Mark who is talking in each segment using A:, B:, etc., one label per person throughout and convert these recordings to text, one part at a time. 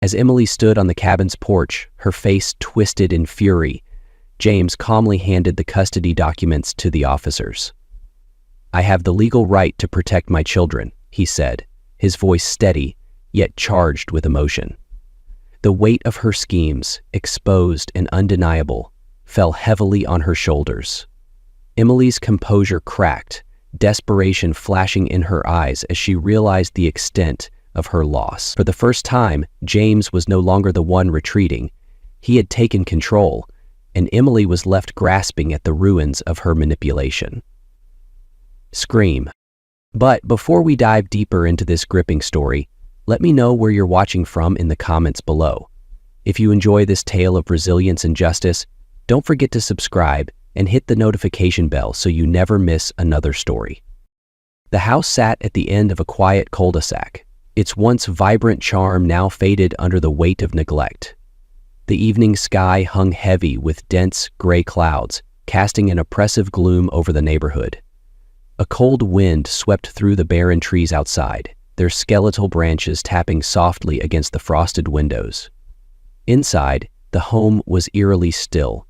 A: As Emily stood on the cabin's porch, her face twisted in fury, James calmly handed the custody documents to the officers. "I have the legal right to protect my children," he said, his voice steady, yet charged with emotion. The weight of her schemes, exposed and undeniable, fell heavily on her shoulders. Emily's composure cracked, desperation flashing in her eyes as she realized the extent of her loss. For the first time, James was no longer the one retreating. He had taken control, and Emily was left grasping at the ruins of her manipulation. Scream. But before we dive deeper into this gripping story, let me know where you're watching from in the comments below. If you enjoy this tale of resilience and justice, don't forget to subscribe and hit the notification bell so you never miss another story. The house sat at the end of a quiet cul-de-sac, its once vibrant charm now faded under the weight of neglect. The evening sky hung heavy with dense, gray clouds, casting an oppressive gloom over the neighborhood. A cold wind swept through the barren trees outside, their skeletal branches tapping softly against the frosted windows. Inside, the home was eerily still,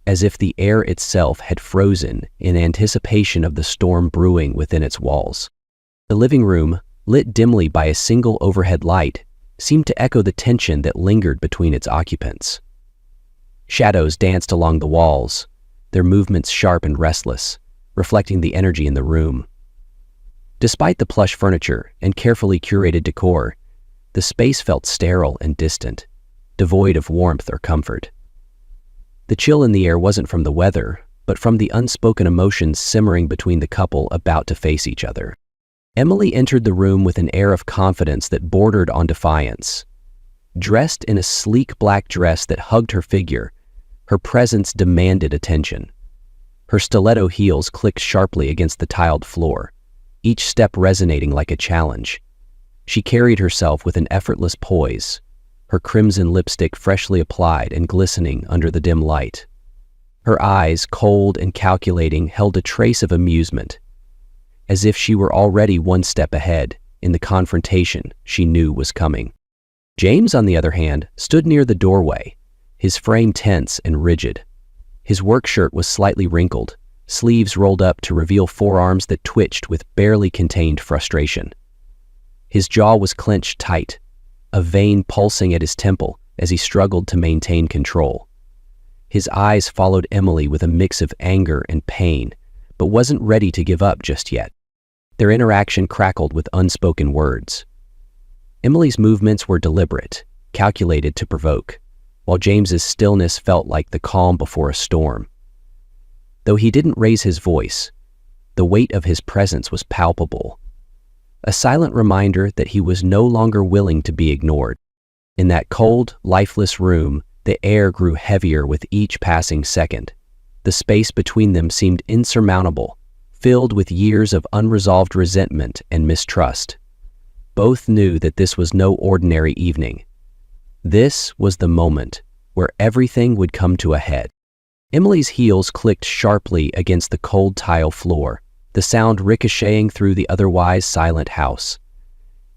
A: as if the air itself had frozen in anticipation of the storm brewing within its walls. The living room, lit dimly by a single overhead light, seemed to echo the tension that lingered between its occupants. Shadows danced along the walls, their movements sharp and restless, reflecting the energy in the room. Despite the plush furniture and carefully curated decor, the space felt sterile and distant, devoid of warmth or comfort. The chill in the air wasn't from the weather, but from the unspoken emotions simmering between the couple about to face each other. Emily entered the room with an air of confidence that bordered on defiance. Dressed in a sleek black dress that hugged her figure, her presence demanded attention. Her stiletto heels clicked sharply against the tiled floor, each step resonating like a challenge. She carried herself with an effortless poise, her crimson lipstick freshly applied and glistening under the dim light. Her eyes, cold and calculating, held a trace of amusement, as if she were already one step ahead in the confrontation she knew was coming. James, on the other hand, stood near the doorway, his frame tense and rigid. His work shirt was slightly wrinkled, sleeves rolled up to reveal forearms that twitched with barely contained frustration. His jaw was clenched tight, a vein pulsing at his temple as he struggled to maintain control. His eyes followed Emily with a mix of anger and pain, but wasn't ready to give up just yet. Their interaction crackled with unspoken words. Emily's movements were deliberate, calculated to provoke, while James's stillness felt like the calm before a storm. Though he didn't raise his voice, the weight of his presence was palpable, a silent reminder that he was no longer willing to be ignored. In that cold, lifeless room, the air grew heavier with each passing second. The space between them seemed insurmountable, filled with years of unresolved resentment and mistrust. Both knew that this was no ordinary evening. This was the moment where everything would come to a head. Emily's heels clicked sharply against the cold tile floor, the sound ricocheting through the otherwise silent house.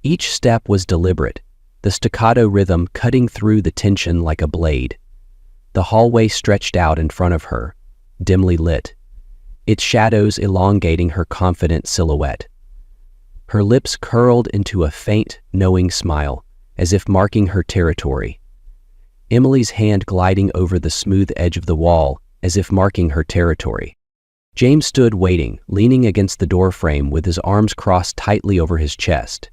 A: Each step was deliberate, the staccato rhythm cutting through the tension like a blade. The hallway stretched out in front of her, dimly lit, its shadows elongating her confident silhouette. Her lips curled into a faint, knowing smile, as if marking her territory. Emily's hand gliding over the smooth edge of the wall, as if marking her territory. James stood waiting, leaning against the doorframe with his arms crossed tightly over his chest.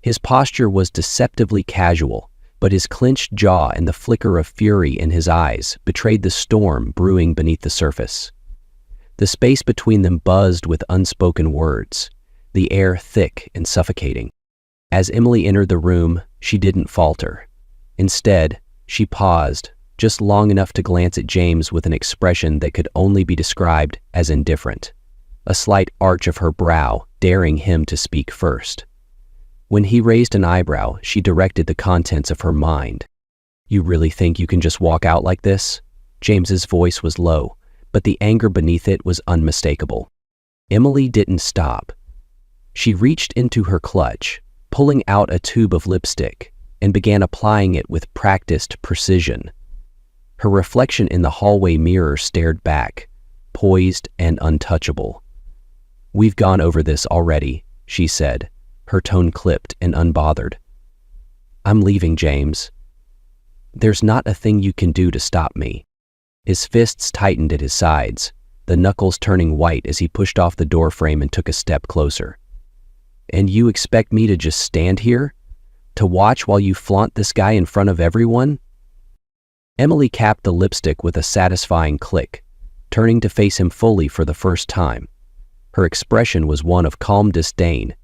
A: His posture was deceptively casual, but his clenched jaw and the flicker of fury in his eyes betrayed the storm brewing beneath the surface. The space between them buzzed with unspoken words, the air thick and suffocating. As Emily entered the room, she didn't falter. Instead, she paused, just long enough to glance at James with an expression that could only be described as indifferent, a slight arch of her brow daring him to speak first. When he raised an eyebrow, she directed the contents of her mind. "You really think you can just walk out like this?" James's voice was low, but the anger beneath it was unmistakable. Emily didn't stop. She reached into her clutch, pulling out a tube of lipstick, and began applying it with practiced precision. Her reflection in the hallway mirror stared back, poised and untouchable. "We've gone over this already," she said, her tone clipped and unbothered. "I'm leaving, James. There's not a thing you can do to stop me." His fists tightened at his sides, the knuckles turning white as he pushed off the door frame and took a step closer. "And you expect me to just stand here? To watch while you flaunt this guy in front of everyone?" Emily capped the lipstick with a satisfying click, turning to face him fully for the first time. Her expression was one of calm disdain,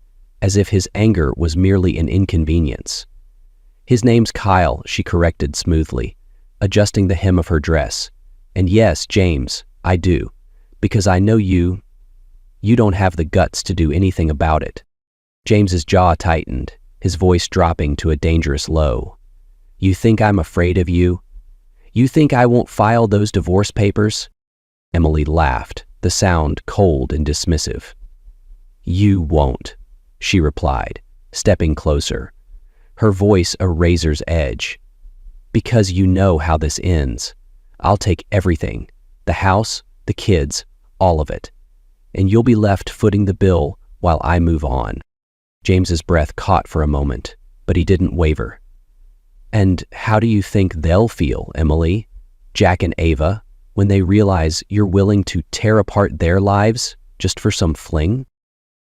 A: as if his anger was merely an inconvenience. "His name's Kyle," she corrected smoothly, adjusting the hem of her dress. "And yes, James, I do, because I know you don't have the guts to do anything about it." James's jaw tightened, his voice dropping to a dangerous low. "You think I'm afraid of you? You think I won't file those divorce papers?" Emily laughed, the sound cold and dismissive. "You won't," she replied, stepping closer, her voice a razor's edge. "Because you know how this ends. I'll take everything, the house, the kids, all of it, and you'll be left footing the bill while I move on." James's breath caught for a moment, but he didn't waver. "And how do you think they'll feel, Emily, Jack and Ava, when they realize you're willing to tear apart their lives just for some fling?"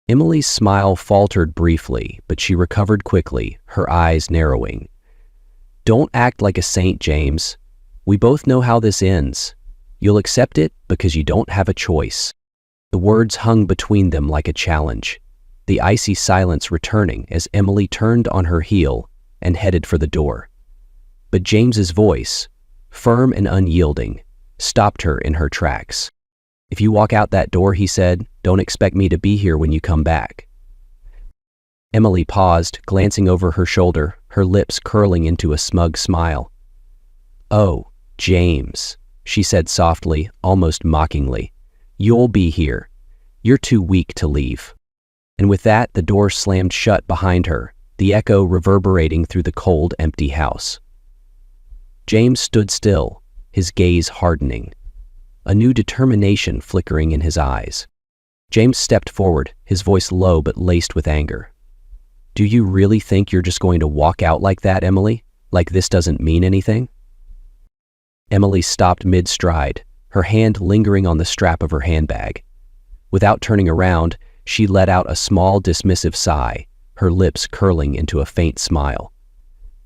A: Emily's smile faltered briefly, but she recovered quickly, her eyes narrowing. "Don't act like a saint, James. We both know how this ends. You'll accept it because you don't have a choice." The words hung between them like a challenge, the icy silence returning as Emily turned on her heel and headed for the door. But James's voice, firm and unyielding, stopped her in her tracks. "If you walk out that door," he said, "don't expect me to be here when you come back." Emily paused, glancing over her shoulder, her lips curling into a smug smile. "Oh, James," she said softly, almost mockingly, "you'll be here. You're too weak to leave." And with that, the door slammed shut behind her, the echo reverberating through the cold, empty house. James stood still, his gaze hardening, a new determination flickering in his eyes. James stepped forward, his voice low but laced with anger. "Do you really think you're just going to walk out like that, Emily? Like this doesn't mean anything?" Emily stopped mid-stride, her hand lingering on the strap of her handbag. Without turning around, she let out a small, dismissive sigh, her lips curling into a faint smile.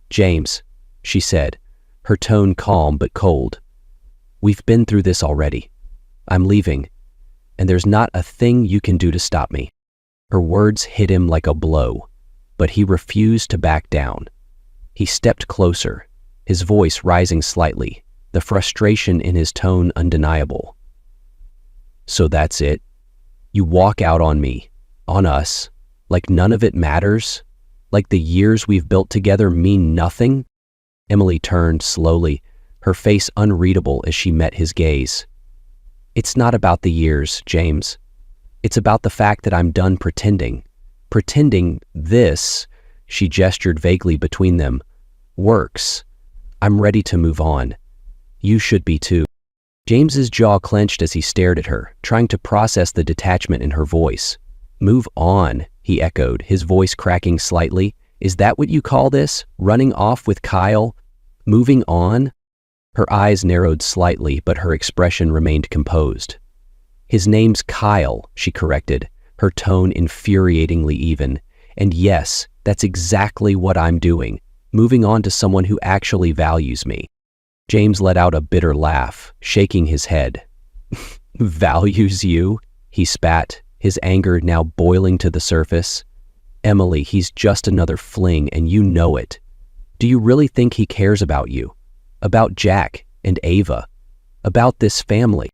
A: "James," she said, her tone calm but cold, "we've been through this already. I'm leaving, and there's not a thing you can do to stop me." Her words hit him like a blow, but he refused to back down. He stepped closer, his voice rising slightly, the frustration in his tone undeniable. "So that's it? You walk out on me, on us, like none of it matters? Like the years we've built together mean nothing?" Emily turned slowly, her face unreadable as she met his gaze. "It's not about the years, James. It's about the fact that I'm done pretending. Pretending this," she gestured vaguely between them, "works. I'm ready to move on. You should be too." James's jaw clenched as he stared at her, trying to process the detachment in her voice. "Move on," he echoed, his voice cracking slightly. "Is that what you call this? Running off with Kyle? Moving on?" Her eyes narrowed slightly, but her expression remained composed. "His name's Kyle," she corrected, her tone infuriatingly even. "And yes, that's exactly what I'm doing, moving on to someone who actually values me." James let out a bitter laugh, shaking his head. "Values you?" he spat, his anger now boiling to the surface. "Emily, he's just another fling, and you know it. Do you really think he cares about you? About Jack and Ava? About this family?"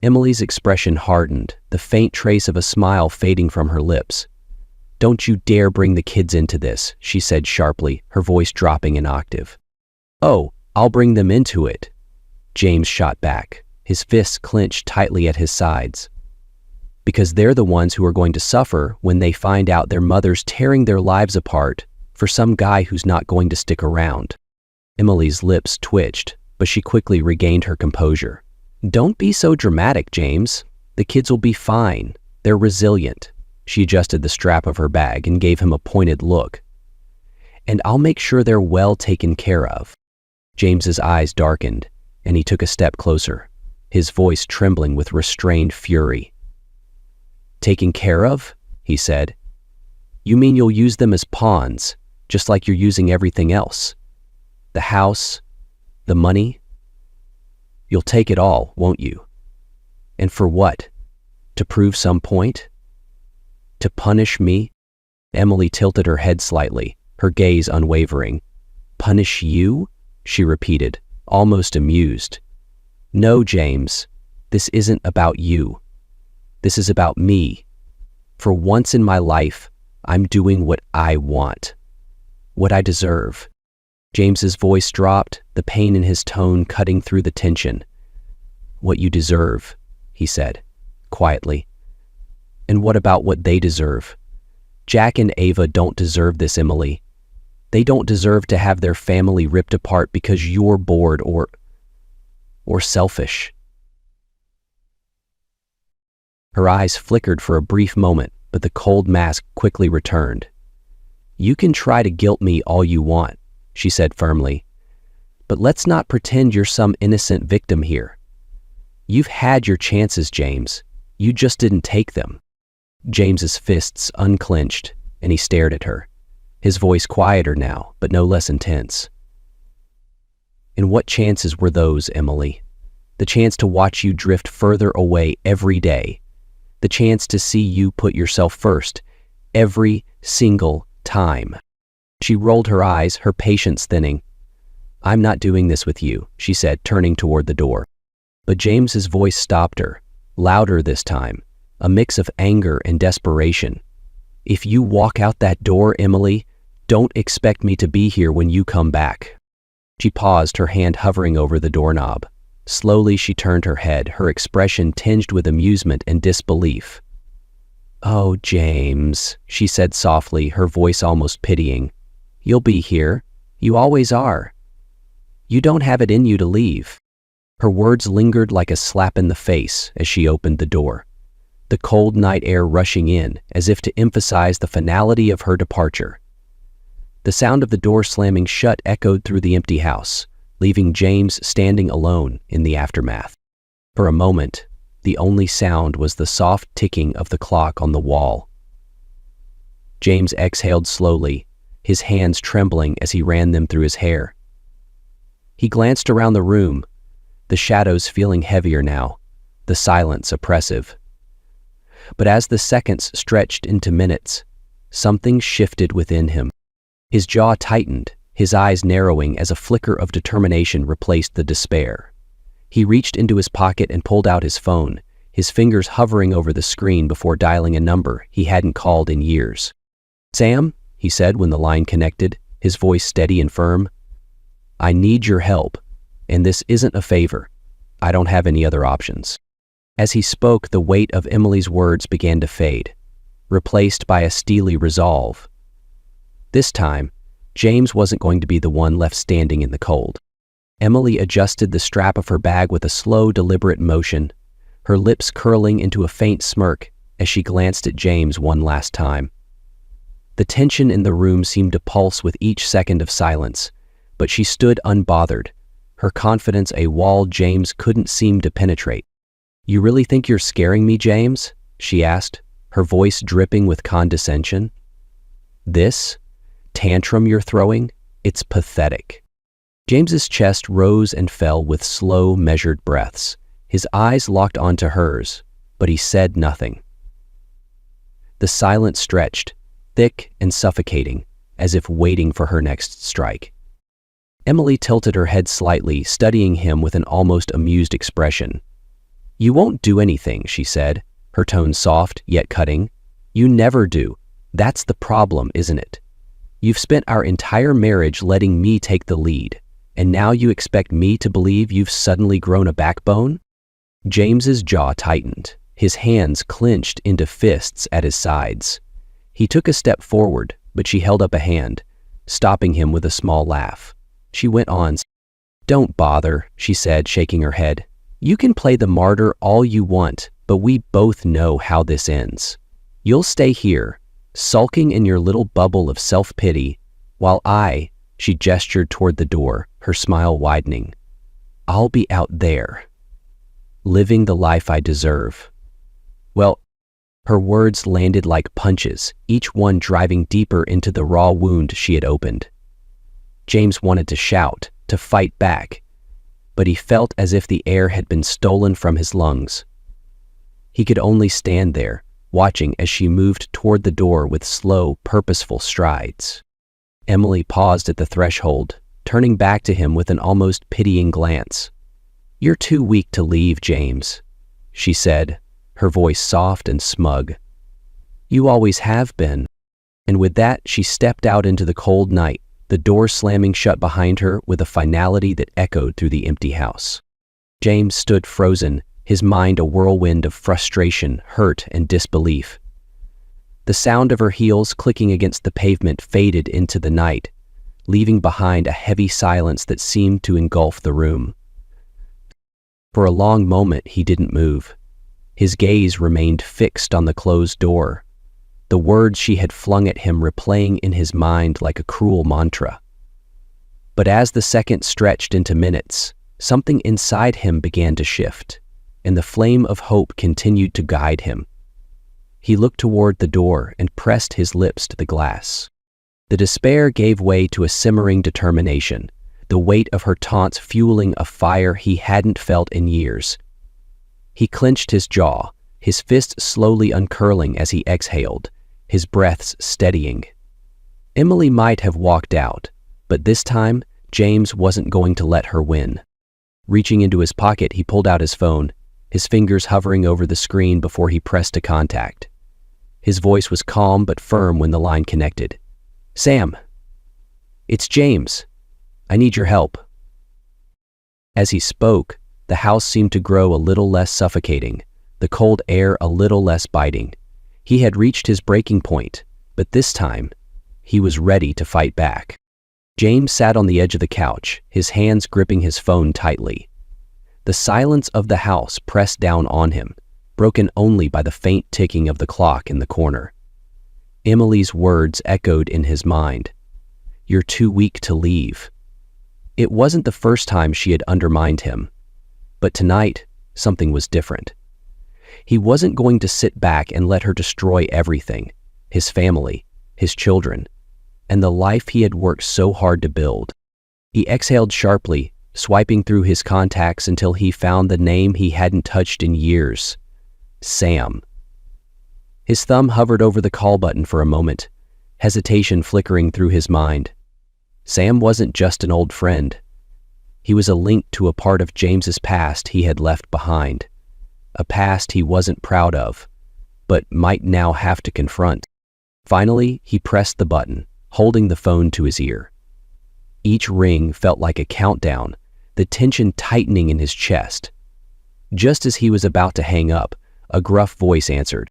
A: Emily's expression hardened, the faint trace of a smile fading from her lips. "Don't you dare bring the kids into this," she said sharply, her voice dropping an octave. "Oh, I'll bring them into it," James shot back, his fists clenched tightly at his sides. "Because they're the ones who are going to suffer when they find out their mother's tearing their lives apart for some guy who's not going to stick around. Emily's lips twitched, but she quickly regained her composure. Don't be so dramatic, James. The kids will be fine. They're resilient. She adjusted the strap of her bag and gave him a pointed look. And I'll make sure they're well taken care of. James's eyes darkened, and he took a step closer, his voice trembling with restrained fury. Taken care of? He said. You mean you'll use them as pawns, just like you're using everything else? The house, the money? You'll take it all, won't you? And for what? To prove some point? To punish me? Emily tilted her head slightly, her gaze unwavering. Punish you? She repeated, almost amused. No, James, this isn't about you. This is about me. For once in my life, I'm doing what I want, what I deserve. James's voice dropped, the pain in his tone cutting through the tension. What you deserve, he said, quietly. And what about what they deserve? Jack and Ava don't deserve this, Emily. They don't deserve to have their family ripped apart because you're bored or selfish. Her eyes flickered for a brief moment, but the cold mask quickly returned. You can try to guilt me all you want, she said firmly, but let's not pretend you're some innocent victim here. You've had your chances, James. You just didn't take them. James's fists unclenched, and he stared at her, his voice quieter now, but no less intense. And what chances were those, Emily? The chance to watch you drift further away every day. The chance to see you put yourself first, every single time. She rolled her eyes, her patience thinning. I'm not doing this with you, she said, turning toward the door. But James's voice stopped her, louder this time, a mix of anger and desperation. If you walk out that door, Emily, don't expect me to be here when you come back. She paused, her hand hovering over the doorknob. Slowly she turned her head, her expression tinged with amusement and disbelief. Oh, James, she said softly, her voice almost pitying. You'll be here. You always are. You don't have it in you to leave. Her words lingered like a slap in the face as she opened the door, the cold night air rushing in as if to emphasize the finality of her departure. The sound of the door slamming shut echoed through the empty house, leaving James standing alone in the aftermath. For a moment, the only sound was the soft ticking of the clock on the wall. James exhaled slowly, his hands trembling as he ran them through his hair. He glanced around the room, the shadows feeling heavier now, the silence oppressive. But as the seconds stretched into minutes, something shifted within him. His jaw tightened, his eyes narrowing as a flicker of determination replaced the despair. He reached into his pocket and pulled out his phone, his fingers hovering over the screen before dialing a number he hadn't called in years. Sam, he said when the line connected, his voice steady and firm. I need your help, and this isn't a favor. I don't have any other options. As he spoke, the weight of Emily's words began to fade, replaced by a steely resolve. This time, James wasn't going to be the one left standing in the cold. Emily adjusted the strap of her bag with a slow, deliberate motion, her lips curling into a faint smirk as she glanced at James one last time. The tension in the room seemed to pulse with each second of silence, but she stood unbothered, her confidence a wall James couldn't seem to penetrate. You really think you're scaring me, James? She asked, her voice dripping with condescension. This tantrum you're throwing? It's pathetic. James's chest rose and fell with slow, measured breaths. His eyes locked onto hers, but he said nothing. The silence stretched, thick and suffocating, as if waiting for her next strike. Emily tilted her head slightly, studying him with an almost amused expression. You won't do anything, she said, her tone soft yet cutting. You never do. That's the problem, isn't it? You've spent our entire marriage letting me take the lead, and now you expect me to believe you've suddenly grown a backbone? James's jaw tightened, his hands clenched into fists at his sides. He took a step forward, but she held up a hand, stopping him with a small laugh. She went on. "Don't bother," she said, shaking her head. "You can play the martyr all you want, but we both know how this ends. You'll stay here, sulking in your little bubble of self-pity, while she gestured toward the door, her smile widening. I'll be out there, living the life I deserve." Well, her words landed like punches, each one driving deeper into the raw wound she had opened. James wanted to shout, to fight back, but he felt as if the air had been stolen from his lungs. He could only stand there, watching as she moved toward the door with slow, purposeful strides. Emily paused at the threshold, turning back to him with an almost pitying glance. "You're too weak to leave, James," she said, her voice soft and smug. "You always have been." And with that, she stepped out into the cold night, the door slamming shut behind her with a finality that echoed through the empty house. James stood frozen, his mind a whirlwind of frustration, hurt, and disbelief. The sound of her heels clicking against the pavement faded into the night, leaving behind a heavy silence that seemed to engulf the room. For a long moment, he didn't move. His gaze remained fixed on the closed door, the words she had flung at him replaying in his mind like a cruel mantra. But as the seconds stretched into minutes, something inside him began to shift, and the flame of hope continued to guide him. He looked toward the door and pressed his lips to the glass. The despair gave way to a simmering determination, the weight of her taunts fueling a fire he hadn't felt in years. He clenched his jaw, his fists slowly uncurling as he exhaled, his breaths steadying. Emily might have walked out, but this time, James wasn't going to let her win. Reaching into his pocket, he pulled out his phone, his fingers hovering over the screen before he pressed to contact. His voice was calm but firm when the line connected. "Sam, it's James. I need your help." As he spoke, the house seemed to grow a little less suffocating, the cold air a little less biting. He had reached his breaking point, but this time, he was ready to fight back. James sat on the edge of the couch, his hands gripping his phone tightly. The silence of the house pressed down on him, broken only by the faint ticking of the clock in the corner. Emily's words echoed in his mind. "You're too weak to leave." It wasn't the first time she had undermined him, but tonight, something was different. He wasn't going to sit back and let her destroy everything, his family, his children, and the life he had worked so hard to build. He exhaled sharply, swiping through his contacts until he found the name he hadn't touched in years. Sam. His thumb hovered over the call button for a moment, hesitation flickering through his mind. Sam wasn't just an old friend. He was a link to a part of James's past he had left behind, a past he wasn't proud of, but might now have to confront. Finally, he pressed the button, holding the phone to his ear. Each ring felt like a countdown, the tension tightening in his chest. Just as he was about to hang up, a gruff voice answered.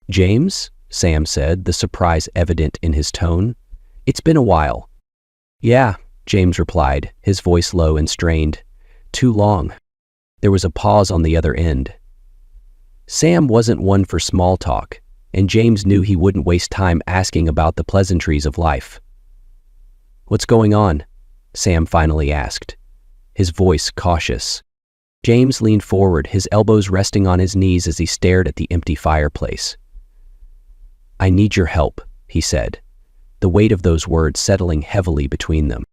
A: "James?" Sam said, the surprise evident in his tone. "It's been a while." "Yeah," James replied, his voice low and strained. "Too long." There was a pause on the other end. Sam wasn't one for small talk, and James knew he wouldn't waste time asking about the pleasantries of life. "What's going on?" Sam finally asked, his voice cautious. James leaned forward, his elbows resting on his knees as he stared at the empty fireplace. "I need your help," he said, the weight of those words settling heavily between them.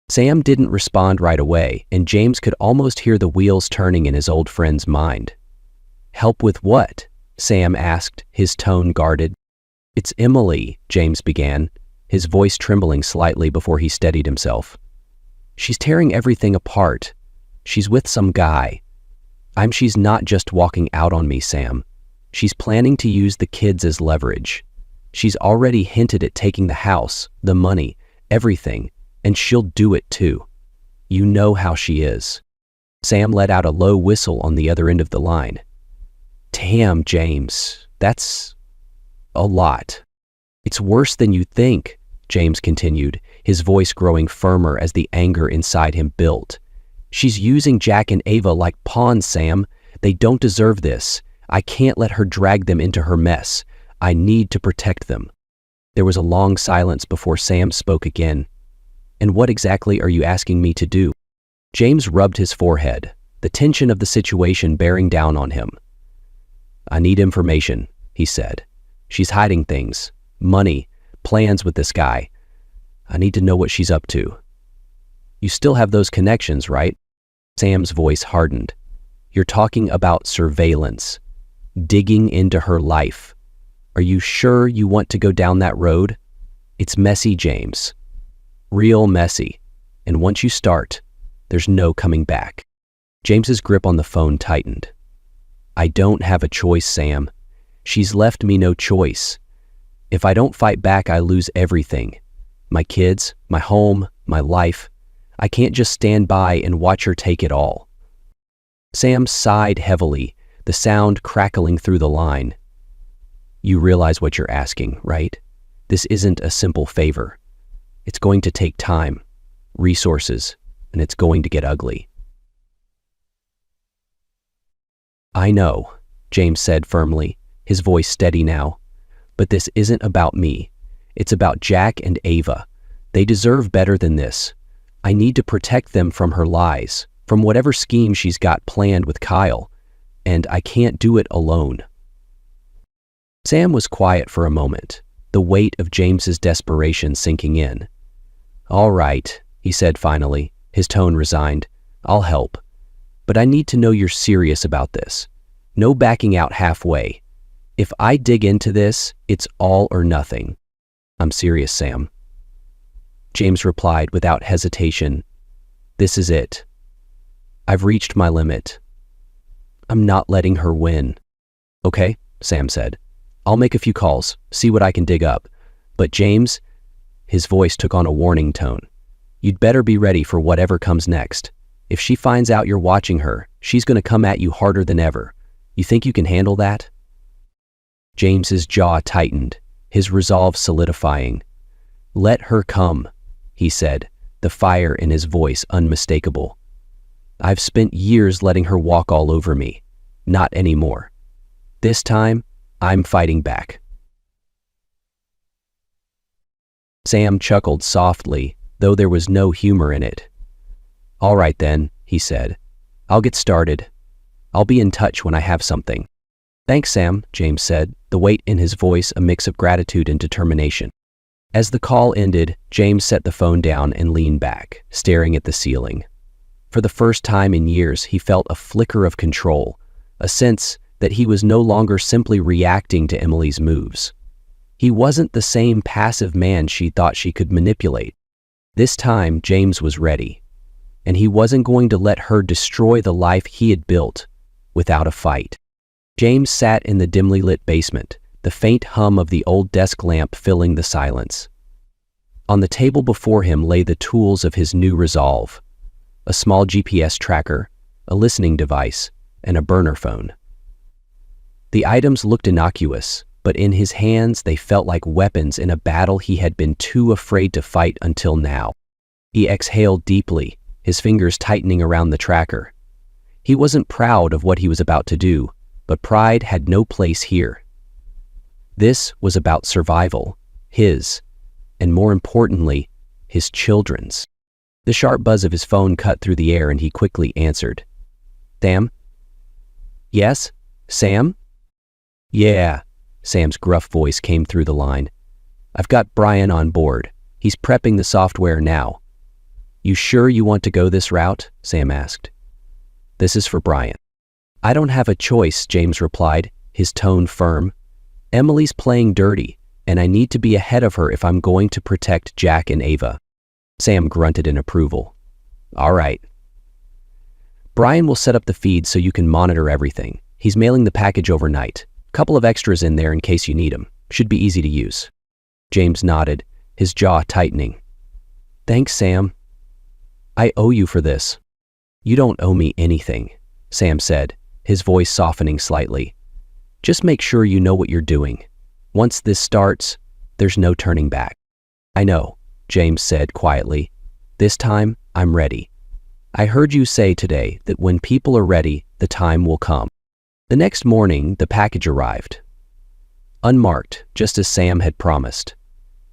A: Sam didn't respond right away, and James could almost hear the wheels turning in his old friend's mind. "Help with what?" Sam asked, his tone guarded. "It's Emily," James began, his voice trembling slightly before he steadied himself. "She's tearing everything apart. She's with some guy. She's not just walking out on me, Sam. She's planning to use the kids as leverage. She's already hinted at taking the house, the money, everything, and she'll do it too. You know how she is." Sam let out a low whistle on the other end of the line. "Damn, James, that's a lot." "It's worse than you think," James continued, his voice growing firmer as the anger inside him built. She's using Jack and Ava like pawns, Sam. They don't deserve this. I can't let her drag them into her mess. I need to protect them. There was a long silence before Sam spoke again. And what exactly are you asking me to do? James rubbed his forehead, the tension of the situation bearing down on him. I need information, he said. She's hiding things, money, plans with this guy. I need to know what she's up to. You still have those connections, right? Sam's voice hardened. You're talking about surveillance, digging into her life. Are you sure you want to go down that road? It's messy, James. Real messy. And once you start, there's no coming back. James's grip on the phone tightened. I don't have a choice, Sam. She's left me no choice. If I don't fight back, I lose everything. My kids, my home, my life. I can't just stand by and watch her take it all. Sam sighed heavily, the sound crackling through the line. You realize what you're asking, right? This isn't a simple favor. It's going to take time, resources, and it's going to get ugly. I know, James said firmly, his voice steady now. But this isn't about me. It's about Jack and Ava. They deserve better than this. I need to protect them from her lies, from whatever scheme she's got planned with Kyle, and I can't do it alone. Sam was quiet for a moment, the weight of James's desperation sinking in. All right, he said finally, his tone resigned. I'll help. But I need to know you're serious about this. No backing out halfway. If I dig into this, it's all or nothing. I'm serious, Sam. James replied without hesitation. This is it. I've reached my limit. I'm not letting her win. Okay, Sam said. I'll make a few calls, see what I can dig up. But James, his voice took on a warning tone. You'd better be ready for whatever comes next. If she finds out you're watching her, she's going to come at you harder than ever. You think you can handle that? James's jaw tightened, his resolve solidifying. Let her come, he said, the fire in his voice unmistakable. I've spent years letting her walk all over me. Not anymore. This time, I'm fighting back. Sam chuckled softly, though there was no humor in it. All right then, he said. I'll get started. I'll be in touch when I have something. Thanks, Sam, James said, the weight in his voice a mix of gratitude and determination. As the call ended, James set the phone down and leaned back, staring at the ceiling. For the first time in years, he felt a flicker of control, a sense that he was no longer simply reacting to Emily's moves. He wasn't the same passive man she thought she could manipulate. This time, James was ready, and he wasn't going to let her destroy the life he had built without a fight. James sat in the dimly lit basement, the faint hum of the old desk lamp filling the silence. On the table before him lay the tools of his new resolve: a small GPS tracker, a listening device, and a burner phone. The items looked innocuous, but in his hands they felt like weapons in a battle he had been too afraid to fight until now. He exhaled deeply, his fingers tightening around the tracker. He wasn't proud of what he was about to do, but pride had no place here. This was about survival, his, and more importantly, his children's. The sharp buzz of his phone cut through the air and he quickly answered. Sam? Yes? Sam? Yeah, Sam's gruff voice came through the line. I've got Brian on board. He's prepping the software now. You sure you want to go this route? Sam asked. This is for Brian. I don't have a choice, James replied, his tone firm. Emily's playing dirty, and I need to be ahead of her if I'm going to protect Jack and Ava. Sam grunted in approval. All right. Brian will set up the feed so you can monitor everything. He's mailing the package overnight. Couple of extras in there in case you need them. Should be easy to use. James nodded, his jaw tightening. Thanks, Sam. I owe you for this. You don't owe me anything, Sam said, his voice softening slightly. Just make sure you know what you're doing. Once this starts, there's no turning back. I know, James said quietly. This time, I'm ready. I heard you say today that when people are ready, the time will come. The next morning, the package arrived. Unmarked, just as Sam had promised.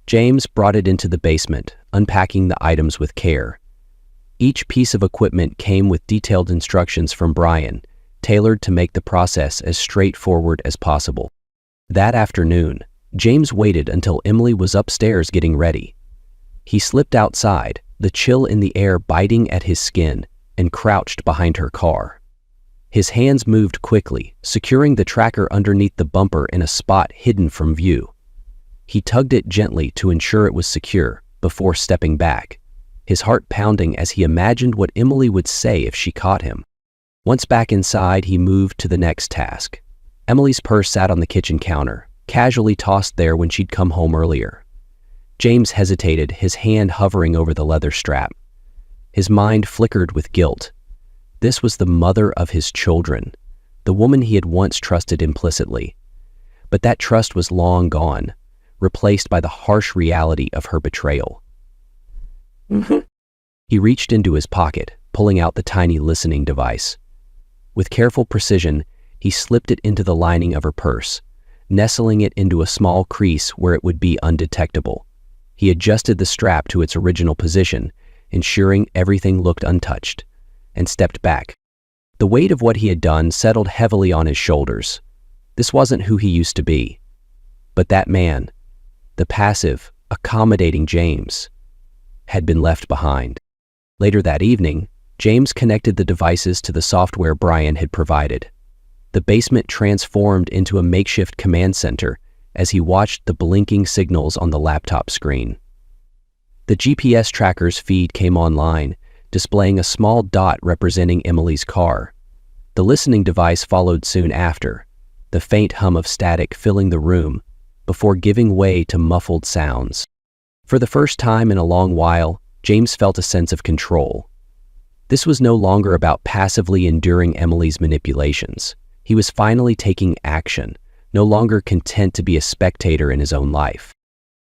A: James brought it into the basement, unpacking the items with care. Each piece of equipment came with detailed instructions from Brian, tailored to make the process as straightforward as possible. That afternoon, James waited until Emily was upstairs getting ready. He slipped outside, the chill in the air biting at his skin, and crouched behind her car. His hands moved quickly, securing the tracker underneath the bumper in a spot hidden from view. He tugged it gently to ensure it was secure before stepping back, his heart pounding as he imagined what Emily would say if she caught him. Once back inside, he moved to the next task. Emily's purse sat on the kitchen counter, casually tossed there when she'd come home earlier. James hesitated, his hand hovering over the leather strap. His mind flickered with guilt. This was the mother of his children, the woman he had once trusted implicitly. But that trust was long gone, replaced by the harsh reality of her betrayal. He reached into his pocket, pulling out the tiny listening device. With careful precision, he slipped it into the lining of her purse, nestling it into a small crease where it would be undetectable. He adjusted the strap to its original position, ensuring everything looked untouched, and stepped back. The weight of what he had done settled heavily on his shoulders. This wasn't who he used to be. But that man, the passive, accommodating James, had been left behind. Later that evening, James connected the devices to the software Brian had provided. The basement transformed into a makeshift command center as he watched the blinking signals on the laptop screen. The GPS tracker's feed came online, displaying a small dot representing Emily's car. The listening device followed soon after, the faint hum of static filling the room, before giving way to muffled sounds. For the first time in a long while, James felt a sense of control. This was no longer about passively enduring Emily's manipulations. He was finally taking action, no longer content to be a spectator in his own life.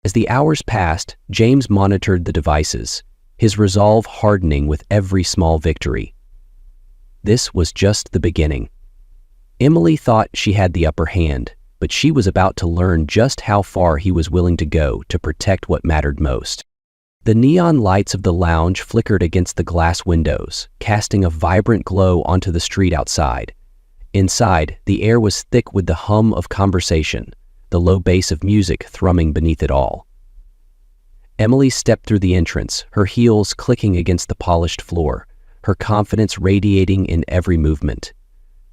A: As the hours passed, James monitored the devices, his resolve hardening with every small victory. This was just the beginning. Emily thought she had the upper hand, but she was about to learn just how far he was willing to go to protect what mattered most. The neon lights of the lounge flickered against the glass windows, casting a vibrant glow onto the street outside. Inside, the air was thick with the hum of conversation, the low bass of music thrumming beneath it all. Emily stepped through the entrance, her heels clicking against the polished floor, her confidence radiating in every movement.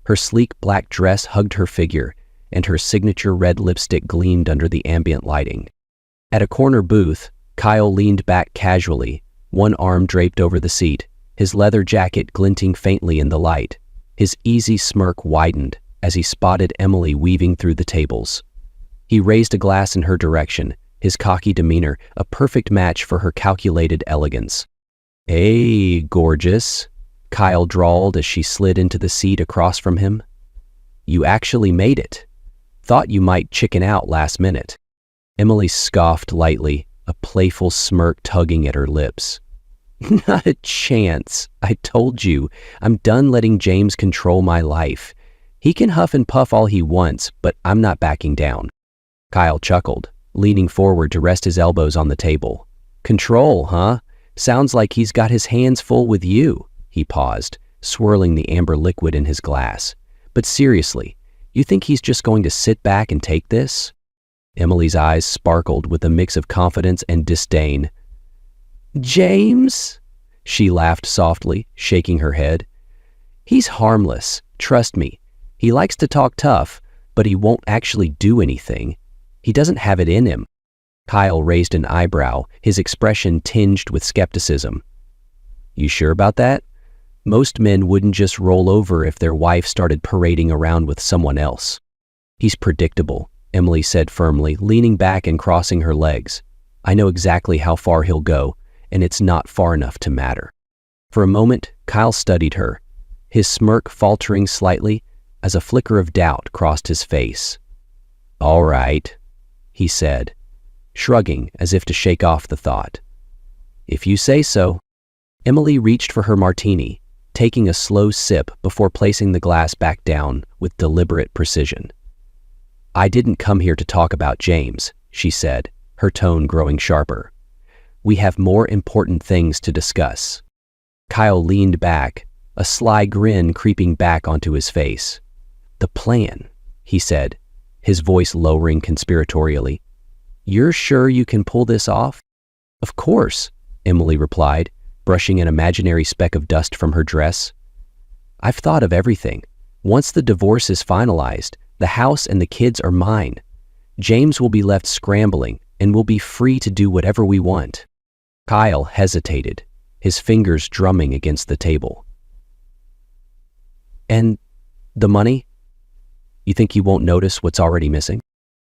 A: Her sleek black dress hugged her figure, and her signature red lipstick gleamed under the ambient lighting. At a corner booth, Kyle leaned back casually, one arm draped over the seat, his leather jacket glinting faintly in the light. His easy smirk widened as he spotted Emily weaving through the tables. He raised a glass in her direction, his cocky demeanor a perfect match for her calculated elegance. "Hey, gorgeous," Kyle drawled as she slid into the seat across from him. "You actually made it. Thought you might chicken out last minute." Emily scoffed lightly, a playful smirk tugging at her lips. "Not a chance. I told you, I'm done letting James control my life. He can huff and puff all he wants, but I'm not backing down." Kyle chuckled, leaning forward to rest his elbows on the table. "Control, huh? Sounds like he's got his hands full with you." He paused, swirling the amber liquid in his glass. "But seriously, you think he's just going to sit back and take this?" Emily's eyes sparkled with a mix of confidence and disdain. "James?" She laughed softly, shaking her head. "He's harmless, trust me. He likes to talk tough, but he won't actually do anything. He doesn't have it in him." Kyle raised an eyebrow, his expression tinged with skepticism. "You sure about that? Most men wouldn't just roll over if their wife started parading around with someone else." "He's predictable," Emily said firmly, leaning back and crossing her legs. "I know exactly how far he'll go, and it's not far enough to matter." For a moment, Kyle studied her, his smirk faltering slightly as a flicker of doubt crossed his face. "All right," he said. shrugging as if to shake off the thought. If you say so. Emily reached for her martini, taking a slow sip before placing the glass back down with deliberate precision. I didn't come here to talk about James, she said, her tone growing sharper. We have more important things to discuss. Kyle leaned back, a sly grin creeping back onto his face. The plan, he said, his voice lowering conspiratorially. You're sure you can pull this off? Of course, Emily replied, brushing an imaginary speck of dust from her dress. I've thought of everything. Once the divorce is finalized, the house and the kids are mine. James will be left scrambling and we'll be free to do whatever we want. Kyle hesitated, his fingers drumming against the table. And the money? You think he won't notice what's already missing?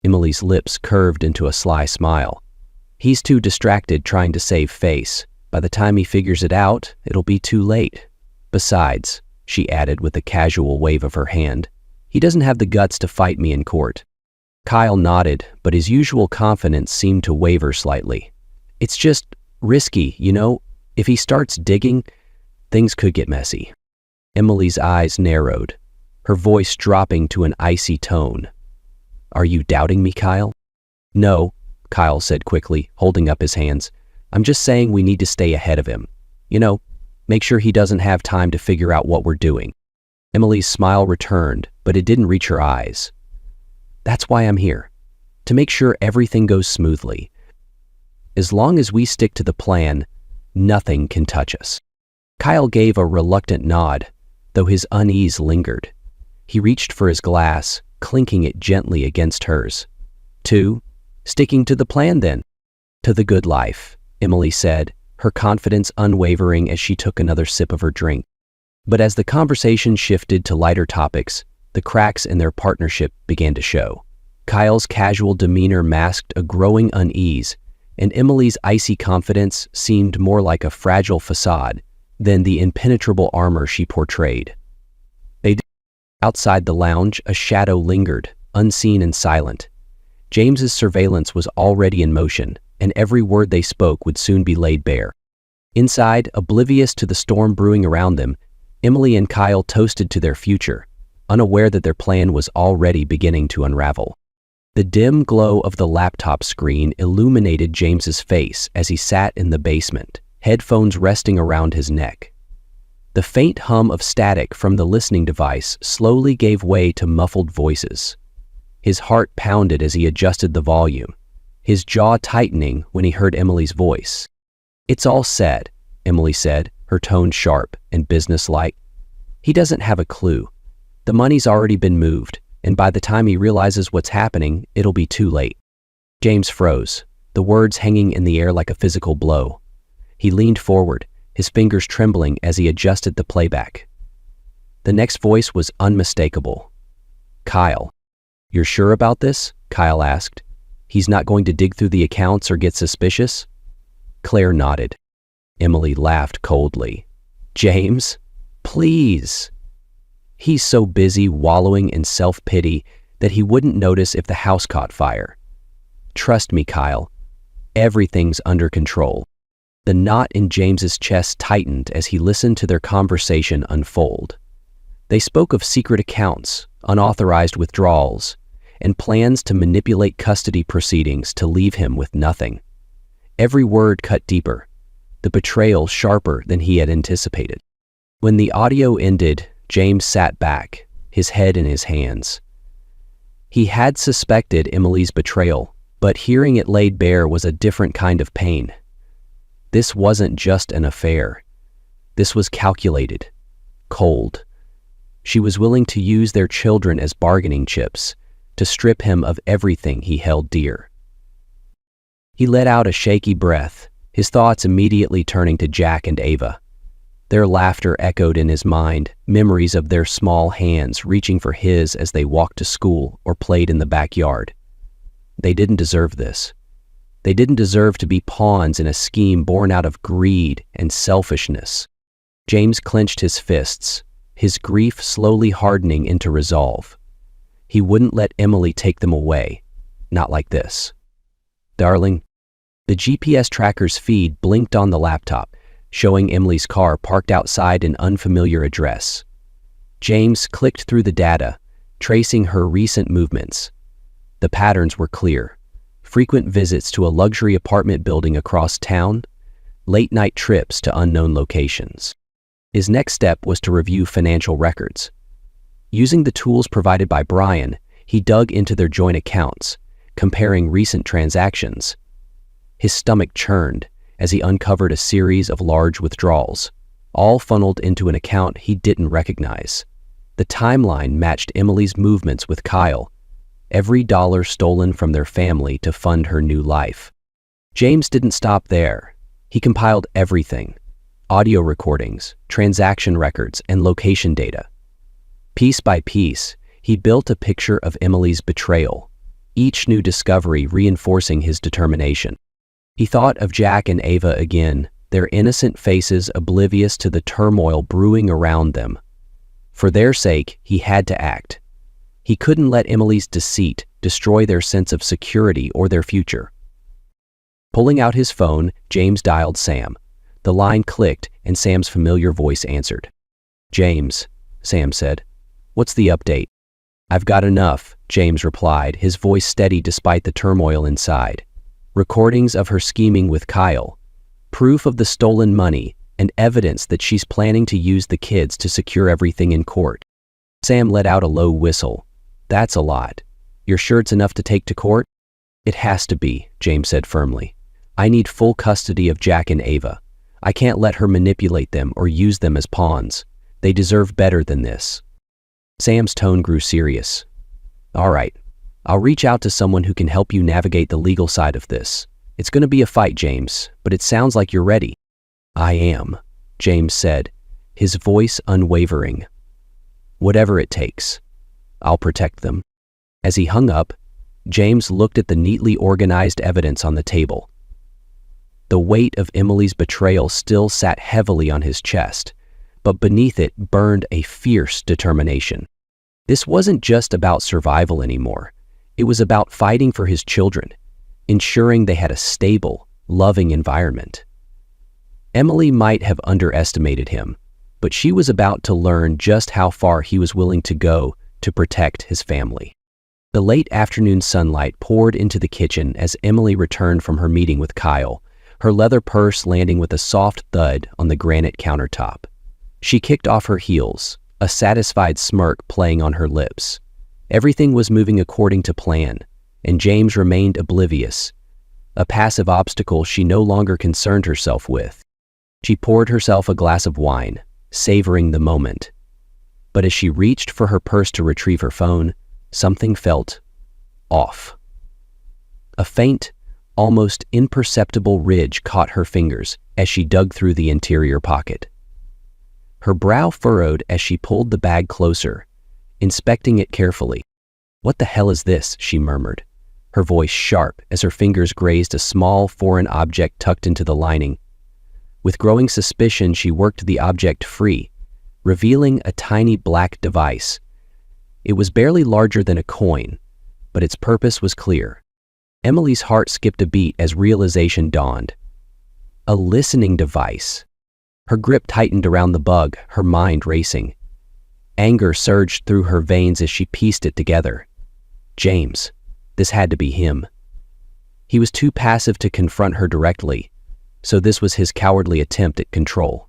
A: Emily's lips curved into a sly smile. He's too distracted trying to save face. By the time he figures it out, it'll be too late. Besides, she added with a casual wave of her hand, he doesn't have the guts to fight me in court. Kyle nodded, but his usual confidence seemed to waver slightly. It's just risky, you know? If he starts digging, things could get messy. Emily's eyes narrowed, her voice dropping to an icy tone. Are you doubting me, Kyle? No, Kyle said quickly, holding up his hands. I'm just saying we need to stay ahead of him. You know, make sure he doesn't have time to figure out what we're doing. Emily's smile returned, but it didn't reach her eyes. That's why I'm here, to make sure everything goes smoothly. As long as we stick to the plan, nothing can touch us. Kyle gave a reluctant nod, though his unease lingered. He reached for his glass, clinking it gently against hers. Sticking to the plan then. To the good life, Emily said, her confidence unwavering as she took another sip of her drink. But as the conversation shifted to lighter topics, the cracks in their partnership began to show. Kyle's casual demeanor masked a growing unease, and Emily's icy confidence seemed more like a fragile facade than the impenetrable armor she portrayed. Outside the lounge, a shadow lingered, unseen and silent. James's surveillance was already in motion, and every word they spoke would soon be laid bare. Inside, oblivious to the storm brewing around them, Emily and Kyle toasted to their future, unaware that their plan was already beginning to unravel. The dim glow of the laptop screen illuminated James's face as he sat in the basement, headphones resting around his neck. The faint hum of static from the listening device slowly gave way to muffled voices. His heart pounded as he adjusted the volume, his jaw tightening when he heard Emily's voice. It's all said, Emily said, her tone sharp and businesslike. He doesn't have a clue. The money's already been moved, and by the time he realizes what's happening, it'll be too late. James froze, the words hanging in the air like a physical blow. He leaned forward, his fingers trembling as he adjusted the playback. The next voice was unmistakable. Kyle. You're sure about this? Kyle asked. He's not going to dig through the accounts or get suspicious? Claire nodded. Emily laughed coldly. James, please. He's so busy wallowing in self-pity that he wouldn't notice if the house caught fire. Trust me, Kyle. Everything's under control. The knot in James's chest tightened as he listened to their conversation unfold. They spoke of secret accounts, unauthorized withdrawals, and plans to manipulate custody proceedings to leave him with nothing. Every word cut deeper, the betrayal sharper than he had anticipated. When the audio ended, James sat back, his head in his hands. He had suspected Emily's betrayal, but hearing it laid bare was a different kind of pain. This wasn't just an affair. This was calculated, cold. She was willing to use their children as bargaining chips, to strip him of everything he held dear. He let out a shaky breath, his thoughts immediately turning to Jack and Ava. Their laughter echoed in his mind, memories of their small hands reaching for his as they walked to school or played in the backyard. They didn't deserve this. They didn't deserve to be pawns in a scheme born out of greed and selfishness. James clenched his fists, his grief slowly hardening into resolve. He wouldn't let Emily take them away, not like this. darling." The GPS tracker's feed blinked on the laptop, showing Emily's car parked outside an unfamiliar address. James clicked through the data, tracing her recent movements. The patterns were clear: frequent visits to a luxury apartment building across town, late-night trips to unknown locations. His next step was to review financial records. Using the tools provided by Brian, he dug into their joint accounts, comparing recent transactions. His stomach churned as he uncovered a series of large withdrawals, all funneled into an account he didn't recognize. The timeline matched Emily's movements with Kyle, every dollar stolen from their family to fund her new life. James didn't stop there. He compiled everything: audio recordings, transaction records, and location data. Piece by piece, he built a picture of Emily's betrayal, each new discovery reinforcing his determination. He thought of Jack and Ava again, their innocent faces oblivious to the turmoil brewing around them. For their sake, he had to act. He couldn't let Emily's deceit destroy their sense of security or their future. Pulling out his phone, James dialed Sam. The line clicked, and Sam's familiar voice answered. "James," Sam said. "What's the update?" "I've got enough," James replied, his voice steady despite the turmoil inside. "Recordings of her scheming with Kyle, proof of the stolen money, and evidence that she's planning to use the kids to secure everything in court." Sam let out a low whistle. "That's a lot. You're sure it's enough to take to court?" "It has to be," James said firmly. "I need full custody of Jack and Ava. I can't let her manipulate them or use them as pawns. They deserve better than this." Sam's tone grew serious. "All right. I'll reach out to someone who can help you navigate the legal side of this. It's going to be a fight, James, but it sounds like you're ready." "I am," James said, his voice unwavering. "Whatever it takes. I'll protect them." As he hung up, James looked at the neatly organized evidence on the table. The weight of Emily's betrayal still sat heavily on his chest, but beneath it burned a fierce determination. This wasn't just about survival anymore. It was about fighting for his children, ensuring they had a stable, loving environment. Emily might have underestimated him, but she was about to learn just how far he was willing to go to protect his family. The late afternoon sunlight poured into the kitchen as Emily returned from her meeting with Kyle, her leather purse landing with a soft thud on the granite countertop. She kicked off her heels, a satisfied smirk playing on her lips. Everything was moving according to plan, and James remained oblivious, a passive obstacle she no longer concerned herself with. She poured herself a glass of wine, savoring the moment. But as she reached for her purse to retrieve her phone, something felt off. A faint, almost imperceptible ridge caught her fingers as she dug through the interior pocket. Her brow furrowed as she pulled the bag closer, inspecting it carefully. "What the hell is this?" she murmured, her voice sharp as her fingers grazed a small foreign object tucked into the lining. With growing suspicion, she worked the object free, revealing a tiny black device. It was barely larger than a coin, but its purpose was clear. Emily's heart skipped a beat as realization dawned. A listening device. Her grip tightened around the bug, her mind racing. Anger surged through her veins as she pieced it together. James. This had to be him. He was too passive to confront her directly, so this was his cowardly attempt at control.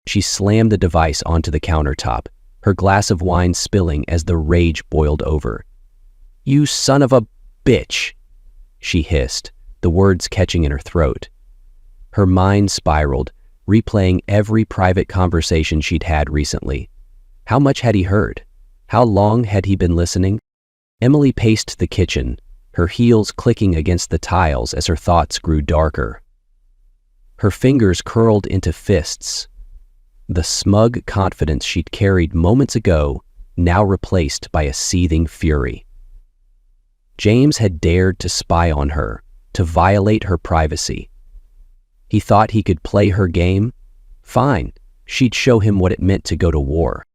A: She slammed the device onto the countertop, her glass of wine spilling as the rage boiled over. "You son of a bitch!" she hissed, the words catching in her throat. Her mind spiraled, replaying every private conversation she'd had recently. How much had he heard? How long had he been listening? Emily paced the kitchen, her heels clicking against the tiles as her thoughts grew darker. Her fingers curled into fists. The smug confidence she'd carried moments ago, now replaced by a seething fury. James had dared to spy on her, to violate her privacy. He thought he could play her game? Fine, she'd show him what it meant to go to war.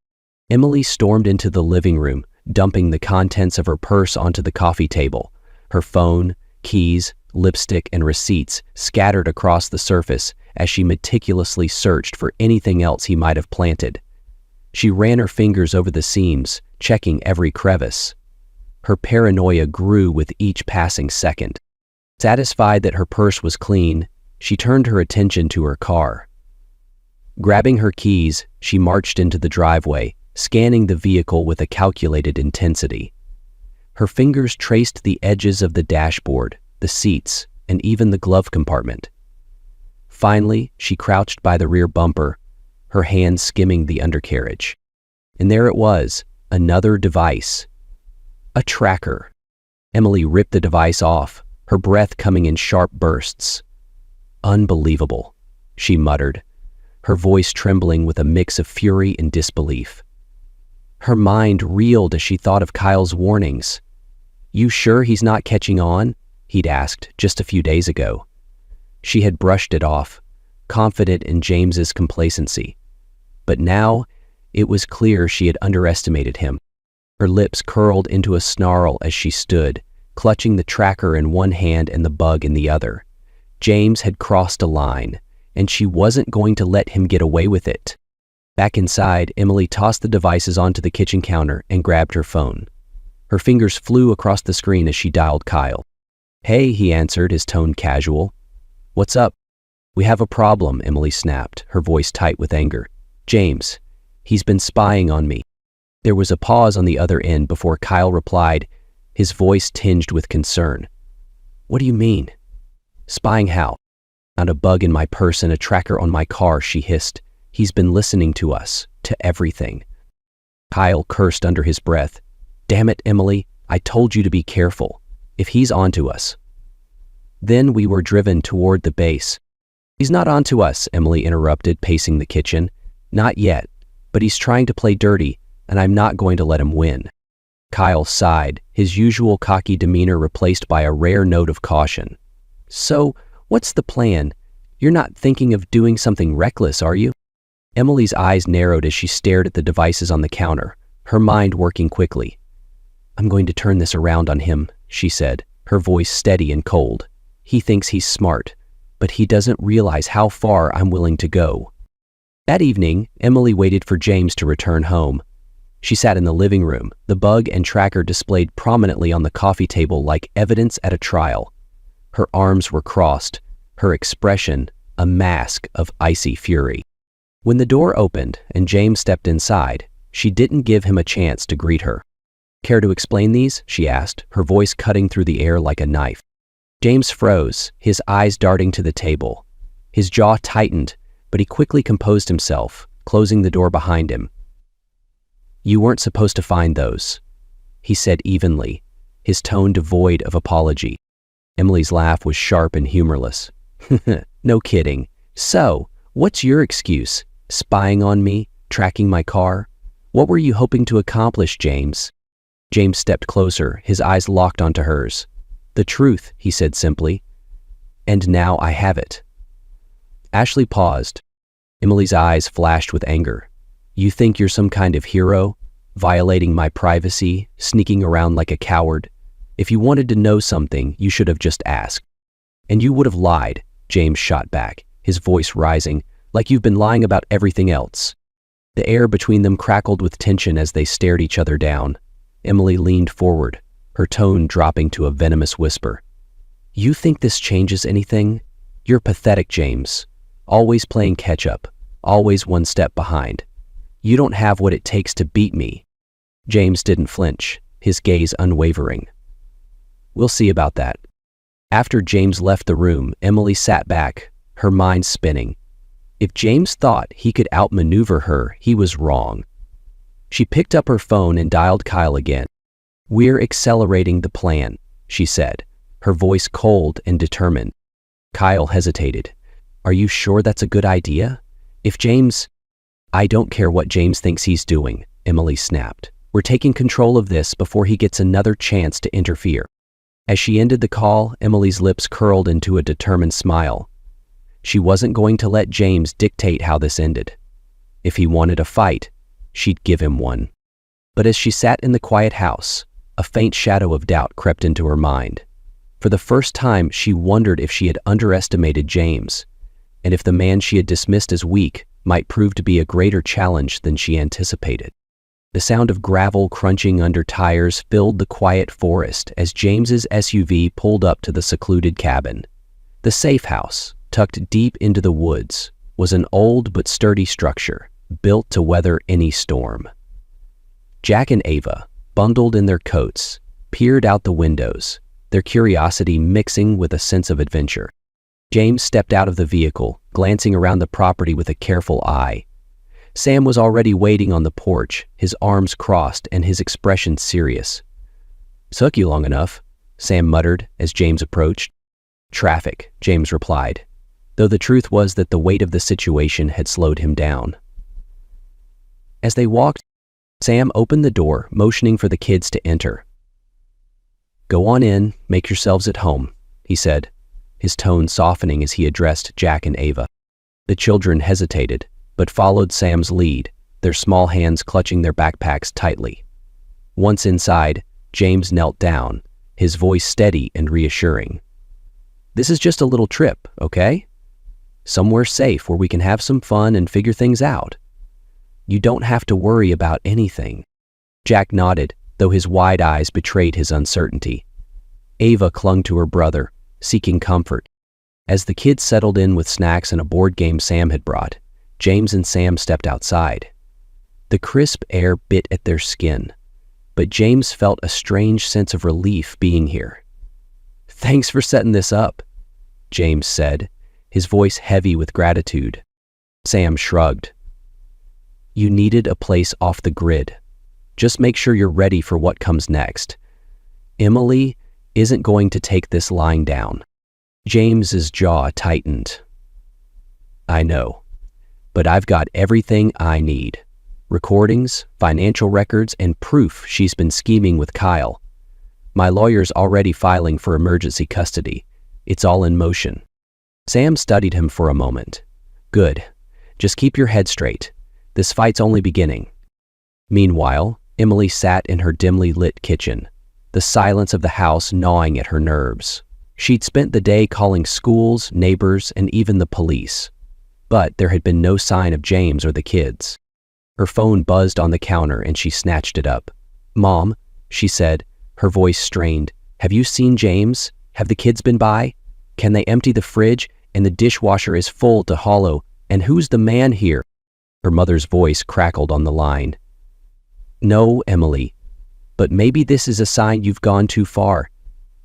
A: Emily stormed into the living room, dumping the contents of her purse onto the coffee table, her phone, keys, lipstick, and receipts scattered across the surface as she meticulously searched for anything else he might have planted. She ran her fingers over the seams, checking every crevice. Her paranoia grew with each passing second. Satisfied that her purse was clean, she turned her attention to her car. Grabbing her keys, she marched into the driveway, scanning the vehicle with a calculated intensity. Her fingers traced the edges of the dashboard, the seats, and even the glove compartment. Finally, she crouched by the rear bumper, her hands skimming the undercarriage. And there it was, another device. A tracker. Emily ripped the device off, her breath coming in sharp bursts. "Unbelievable," she muttered, her voice trembling with a mix of fury and disbelief. Her mind reeled as she thought of Kyle's warnings. "You sure he's not catching on?" he'd asked just a few days ago. She had brushed it off, confident in James's complacency. But now, it was clear she had underestimated him. Her lips curled into a snarl as she stood, clutching the tracker in one hand and the bug in the other. James had crossed a line, and she wasn't going to let him get away with it. Back inside, Emily tossed the devices onto the kitchen counter and grabbed her phone. Her fingers flew across the screen as she dialed Kyle. "Hey," he answered, his tone casual. "What's up?" "We have a problem," Emily snapped, her voice tight with anger. "James, he's been spying on me." There was a pause on the other end before Kyle replied, his voice tinged with concern. "What do you mean?" "Spying how?" "Found a bug in my purse and a tracker on my car," she hissed. "He's been listening to us, to everything." Kyle cursed under his breath. "Damn it, Emily, I told you to be careful. If he's onto us." Then we were driven toward the base. "He's not onto us," Emily interrupted, pacing the kitchen. "Not yet, but he's trying to play dirty, and I'm not going to let him win." Kyle sighed, his usual cocky demeanor replaced by a rare note of caution. "So, what's the plan? You're not thinking of doing something reckless, are you?" Emily's eyes narrowed as she stared at the devices on the counter, her mind working quickly. "I'm going to turn this around on him," she said, her voice steady and cold. "He thinks he's smart, but he doesn't realize how far I'm willing to go." That evening, Emily waited for James to return home. She sat in the living room, the bug and tracker displayed prominently on the coffee table like evidence at a trial. Her arms were crossed, her expression a mask of icy fury. When the door opened and James stepped inside, she didn't give him a chance to greet her. "Care to explain these?" she asked, her voice cutting through the air like a knife. James froze, his eyes darting to the table. His jaw tightened, but he quickly composed himself, closing the door behind him. "You weren't supposed to find those," he said evenly, his tone devoid of apology. Emily's laugh was sharp and humorless. "No kidding. So, what's your excuse? Spying on me? Tracking my car? What were you hoping to accomplish, James?" James stepped closer, his eyes locked onto hers. "The truth," he said simply. "And now I have it." Ashley paused. Emily's eyes flashed with anger. "You think you're some kind of hero? Violating my privacy? Sneaking around like a coward? If you wanted to know something, you should have just asked." "And you would have lied," James shot back, his voice rising, "like you've been lying about everything else." The air between them crackled with tension as they stared each other down. Emily leaned forward, her tone dropping to a venomous whisper. "You think this changes anything? You're pathetic, James. Always playing catch-up, always one step behind. You don't have what it takes to beat me." James didn't flinch, his gaze unwavering. "We'll see about that." After James left the room, Emily sat back, her mind spinning. If James thought he could outmaneuver her, he was wrong. She picked up her phone and dialed Kyle again. "We're accelerating the plan," she said, her voice cold and determined. Kyle hesitated. "Are you sure that's a good idea? If James—" "I don't care what James thinks he's doing," Emily snapped. "We're taking control of this before he gets another chance to interfere." As she ended the call, Emily's lips curled into a determined smile. She wasn't going to let James dictate how this ended. If he wanted a fight, she'd give him one. But as she sat in the quiet house, a faint shadow of doubt crept into her mind. For the first time, she wondered if she had underestimated James, and if the man she had dismissed as weak might prove to be a greater challenge than she anticipated. The sound of gravel crunching under tires filled the quiet forest as James's SUV pulled up to the secluded cabin. The safe house, tucked deep into the woods, was an old but sturdy structure, built to weather any storm. Jack and Ava, bundled in their coats, peered out the windows, their curiosity mixing with a sense of adventure. James stepped out of the vehicle, glancing around the property with a careful eye. Sam was already waiting on the porch, his arms crossed and his expression serious. "Took you long enough," Sam muttered as James approached. "Traffic," James replied, though the truth was that the weight of the situation had slowed him down. As they walked, Sam opened the door, motioning for the kids to enter. "Go on in, make yourselves at home," he said, his tone softening as he addressed Jack and Ava. The children hesitated, but followed Sam's lead, their small hands clutching their backpacks tightly. Once inside, James knelt down, his voice steady and reassuring. "This is just a little trip, okay? Somewhere safe where we can have some fun and figure things out. You don't have to worry about anything." Jack nodded, though his wide eyes betrayed his uncertainty. Ava clung to her brother, seeking comfort. As the kids settled in with snacks and a board game Sam had brought, James and Sam stepped outside. The crisp air bit at their skin, but James felt a strange sense of relief being here. "Thanks for setting this up," James said, his voice heavy with gratitude. Sam shrugged. "You needed a place off the grid. Just make sure you're ready for what comes next. Emily isn't going to take this lying down." James's jaw tightened. "I know, but I've got everything I need. Recordings, financial records, and proof she's been scheming with Kyle. My lawyer's already filing for emergency custody. It's all in motion." Sam studied him for a moment. "Good. Just keep your head straight. This fight's only beginning." Meanwhile, Emily sat in her dimly lit kitchen, the silence of the house gnawing at her nerves. She'd spent the day calling schools, neighbors, and even the police. But there had been no sign of James or the kids. Her phone buzzed on the counter and she snatched it up. "Mom," she said, her voice strained, "have you seen James? Have the kids been by? Can they empty the fridge? And the dishwasher is full to hollow. And who's the man here?" Her mother's voice crackled on the line. "No, Emily, but maybe this is a sign you've gone too far.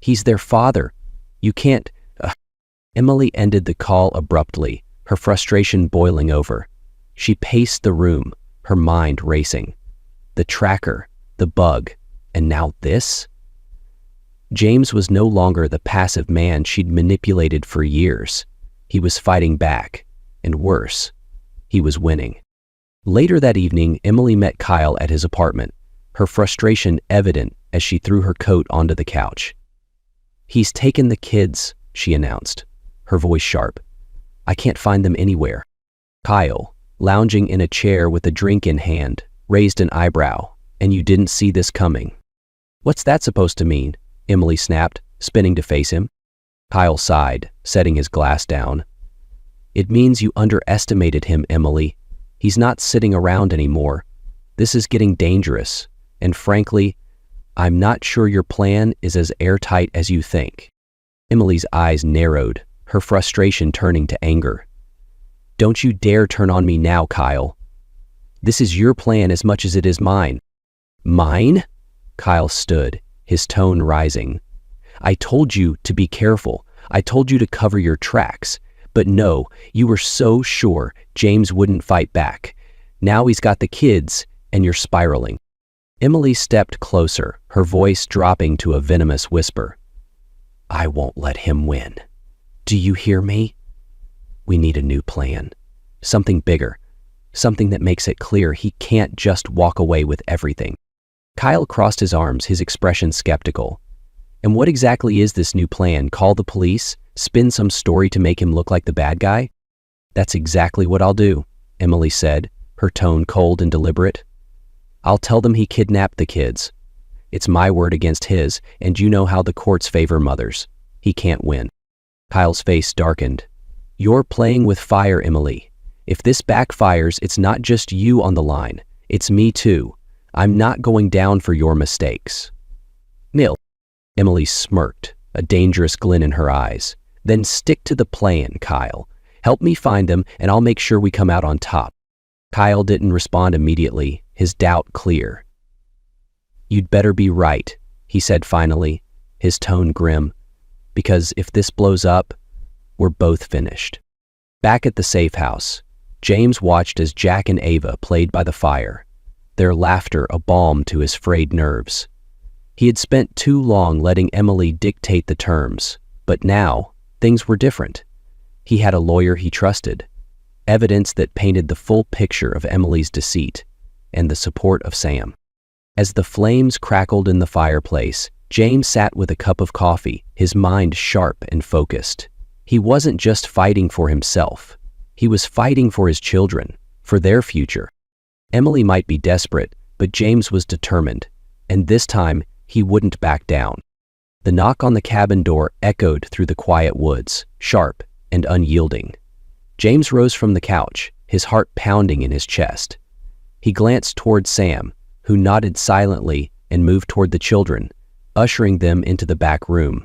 A: He's their father. You can't..." Emily ended the call abruptly, her frustration boiling over. She paced the room, her mind racing. The tracker, the bug, and now this? James was no longer the passive man she'd manipulated for years. He was fighting back, and worse, he was winning. Later that evening, Emily met Kyle at his apartment, her frustration evident as she threw her coat onto the couch. "He's taken the kids," she announced, her voice sharp. "I can't find them anywhere." Kyle, lounging in a chair with a drink in hand, raised an eyebrow. "And you didn't see this coming?" "What's that supposed to mean?" Emily snapped, spinning to face him. Kyle sighed, setting his glass down. "It means you underestimated him, Emily. He's not sitting around anymore. This is getting dangerous, and frankly, I'm not sure your plan is as airtight as you think." Emily's eyes narrowed, her frustration turning to anger. "Don't you dare turn on me now, Kyle. This is your plan as much as it is mine." "Mine?" Kyle stood, his tone rising. "I told you to be careful. I told you to cover your tracks. But no, you were so sure James wouldn't fight back. Now he's got the kids, and you're spiraling." Emily stepped closer, her voice dropping to a venomous whisper. "I won't let him win. Do you hear me? We need a new plan. Something bigger. Something that makes it clear he can't just walk away with everything." Kyle crossed his arms, his expression skeptical. "And what exactly is this new plan? Call the police? Spin some story to make him look like the bad guy?" "That's exactly what I'll do," Emily said, her tone cold and deliberate. "I'll tell them he kidnapped the kids. It's my word against his, and you know how the courts favor mothers. He can't win. Kyle's face darkened. You're playing with fire, Emily. If this backfires, it's not just you on the line. It's me too. I'm not going down for your mistakes. Nil. Emily smirked, a dangerous glint in her eyes. Then stick to the plan, Kyle. Help me find them, and I'll make sure we come out on top. Kyle didn't respond immediately, his doubt clear. You'd better be right, he said finally, his tone grim. Because if this blows up, we're both finished. Back at the safe house, James watched as Jack and Ava played by the fire, their laughter a balm to his frayed nerves. He had spent too long letting Emily dictate the terms, but now things were different. He had a lawyer he trusted, evidence that painted the full picture of Emily's deceit, and the support of Sam. As the flames crackled in the fireplace, James sat with a cup of coffee, his mind sharp and focused. He wasn't just fighting for himself. He was fighting for his children, for their future. Emily might be desperate, but James was determined, and this time he wouldn't back down. The knock on the cabin door echoed through the quiet woods, sharp and unyielding. James rose from the couch, his heart pounding in his chest. He glanced toward Sam, who nodded silently and moved toward the children, ushering them into the back room.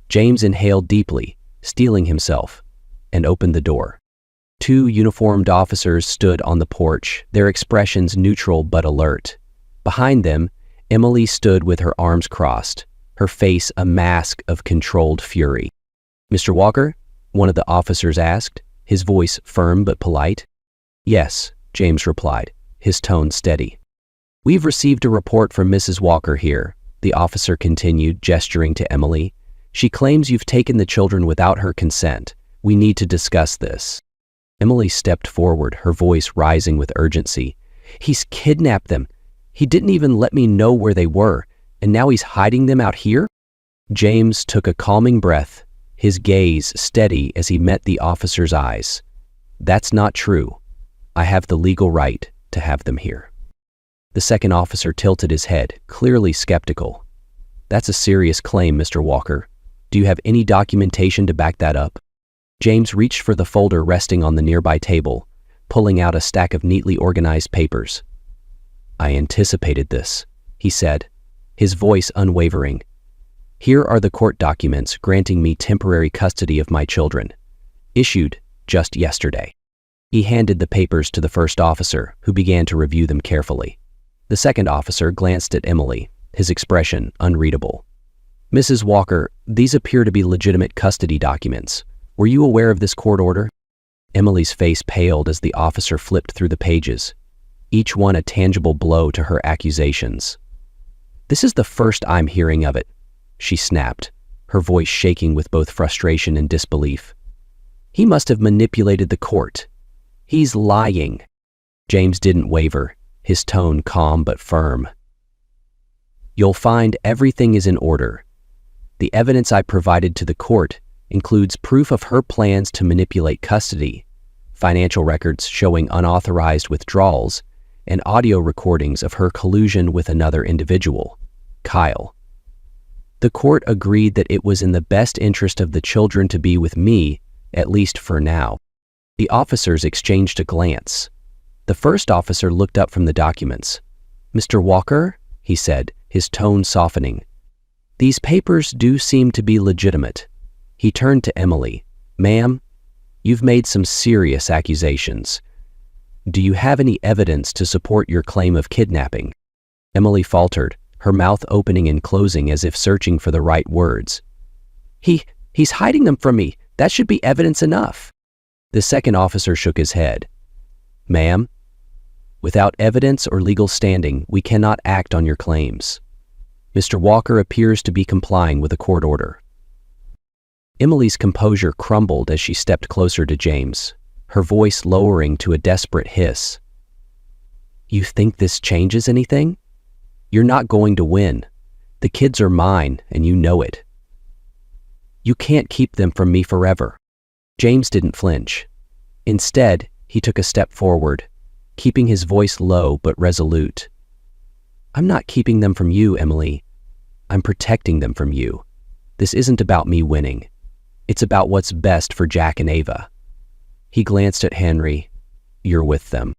A: James inhaled deeply, steeling himself, and opened the door. Two uniformed officers stood on the porch, their expressions neutral but alert. Behind them, Emily stood with her arms crossed, her face a mask of controlled fury. "Mr. Walker?" one of the officers asked, his voice firm but polite. "Yes," James replied, his tone steady. "We've received a report from Mrs. Walker here," the officer continued, gesturing to Emily. "She claims you've taken the children without her consent. We need to discuss this." Emily stepped forward, her voice rising with urgency. "He's kidnapped them. He didn't even let me know where they were, and now he's hiding them out here?" James took a calming breath, his gaze steady as he met the officer's eyes. "That's not true. I have the legal right to have them here." The second officer tilted his head, clearly skeptical. "That's a serious claim, Mr. Walker. Do you have any documentation to back that up?" James reached for the folder resting on the nearby table, pulling out a stack of neatly organized papers. "I anticipated this," he said, his voice unwavering. "Here are the court documents granting me temporary custody of my children, issued just yesterday." He handed the papers to the first officer, who began to review them carefully. The second officer glanced at Emily, his expression unreadable. "Mrs. Walker, these appear to be legitimate custody documents. Were you aware of this court order?" Emily's face paled as the officer flipped through the pages, each one a tangible blow to her accusations. "This is the first I'm hearing of it," she snapped, her voice shaking with both frustration and disbelief. "He must have manipulated the court. He's lying." James didn't waver, his tone calm but firm. "You'll find everything is in order. The evidence I provided to the court includes proof of her plans to manipulate custody, financial records showing unauthorized withdrawals, and audio recordings of her collusion with another individual, Kyle. The court agreed that it was in the best interest of the children to be with me, at least for now." The officers exchanged a glance. The first officer looked up from the documents. "Mr. Walker," he said, his tone softening, "these papers do seem to be legitimate." He turned to Emily. "Ma'am, you've made some serious accusations. Do you have any evidence to support your claim of kidnapping?" Emily faltered, her mouth opening and closing as if searching for the right words. He's hiding them from me. That should be evidence enough." The second officer shook his head. "Ma'am, without evidence or legal standing, we cannot act on your claims. Mr. Walker appears to be complying with a court order." Emily's composure crumbled as she stepped closer to James, her voice lowering to a desperate hiss. "You think this changes anything? You're not going to win. The kids are mine, and you know it. You can't keep them from me forever." James didn't flinch. Instead, he took a step forward, keeping his voice low but resolute. "I'm not keeping them from you, Emily. I'm protecting them from you. This isn't about me winning. It's about what's best for Jack and Ava." He glanced at Henry. "You're with them."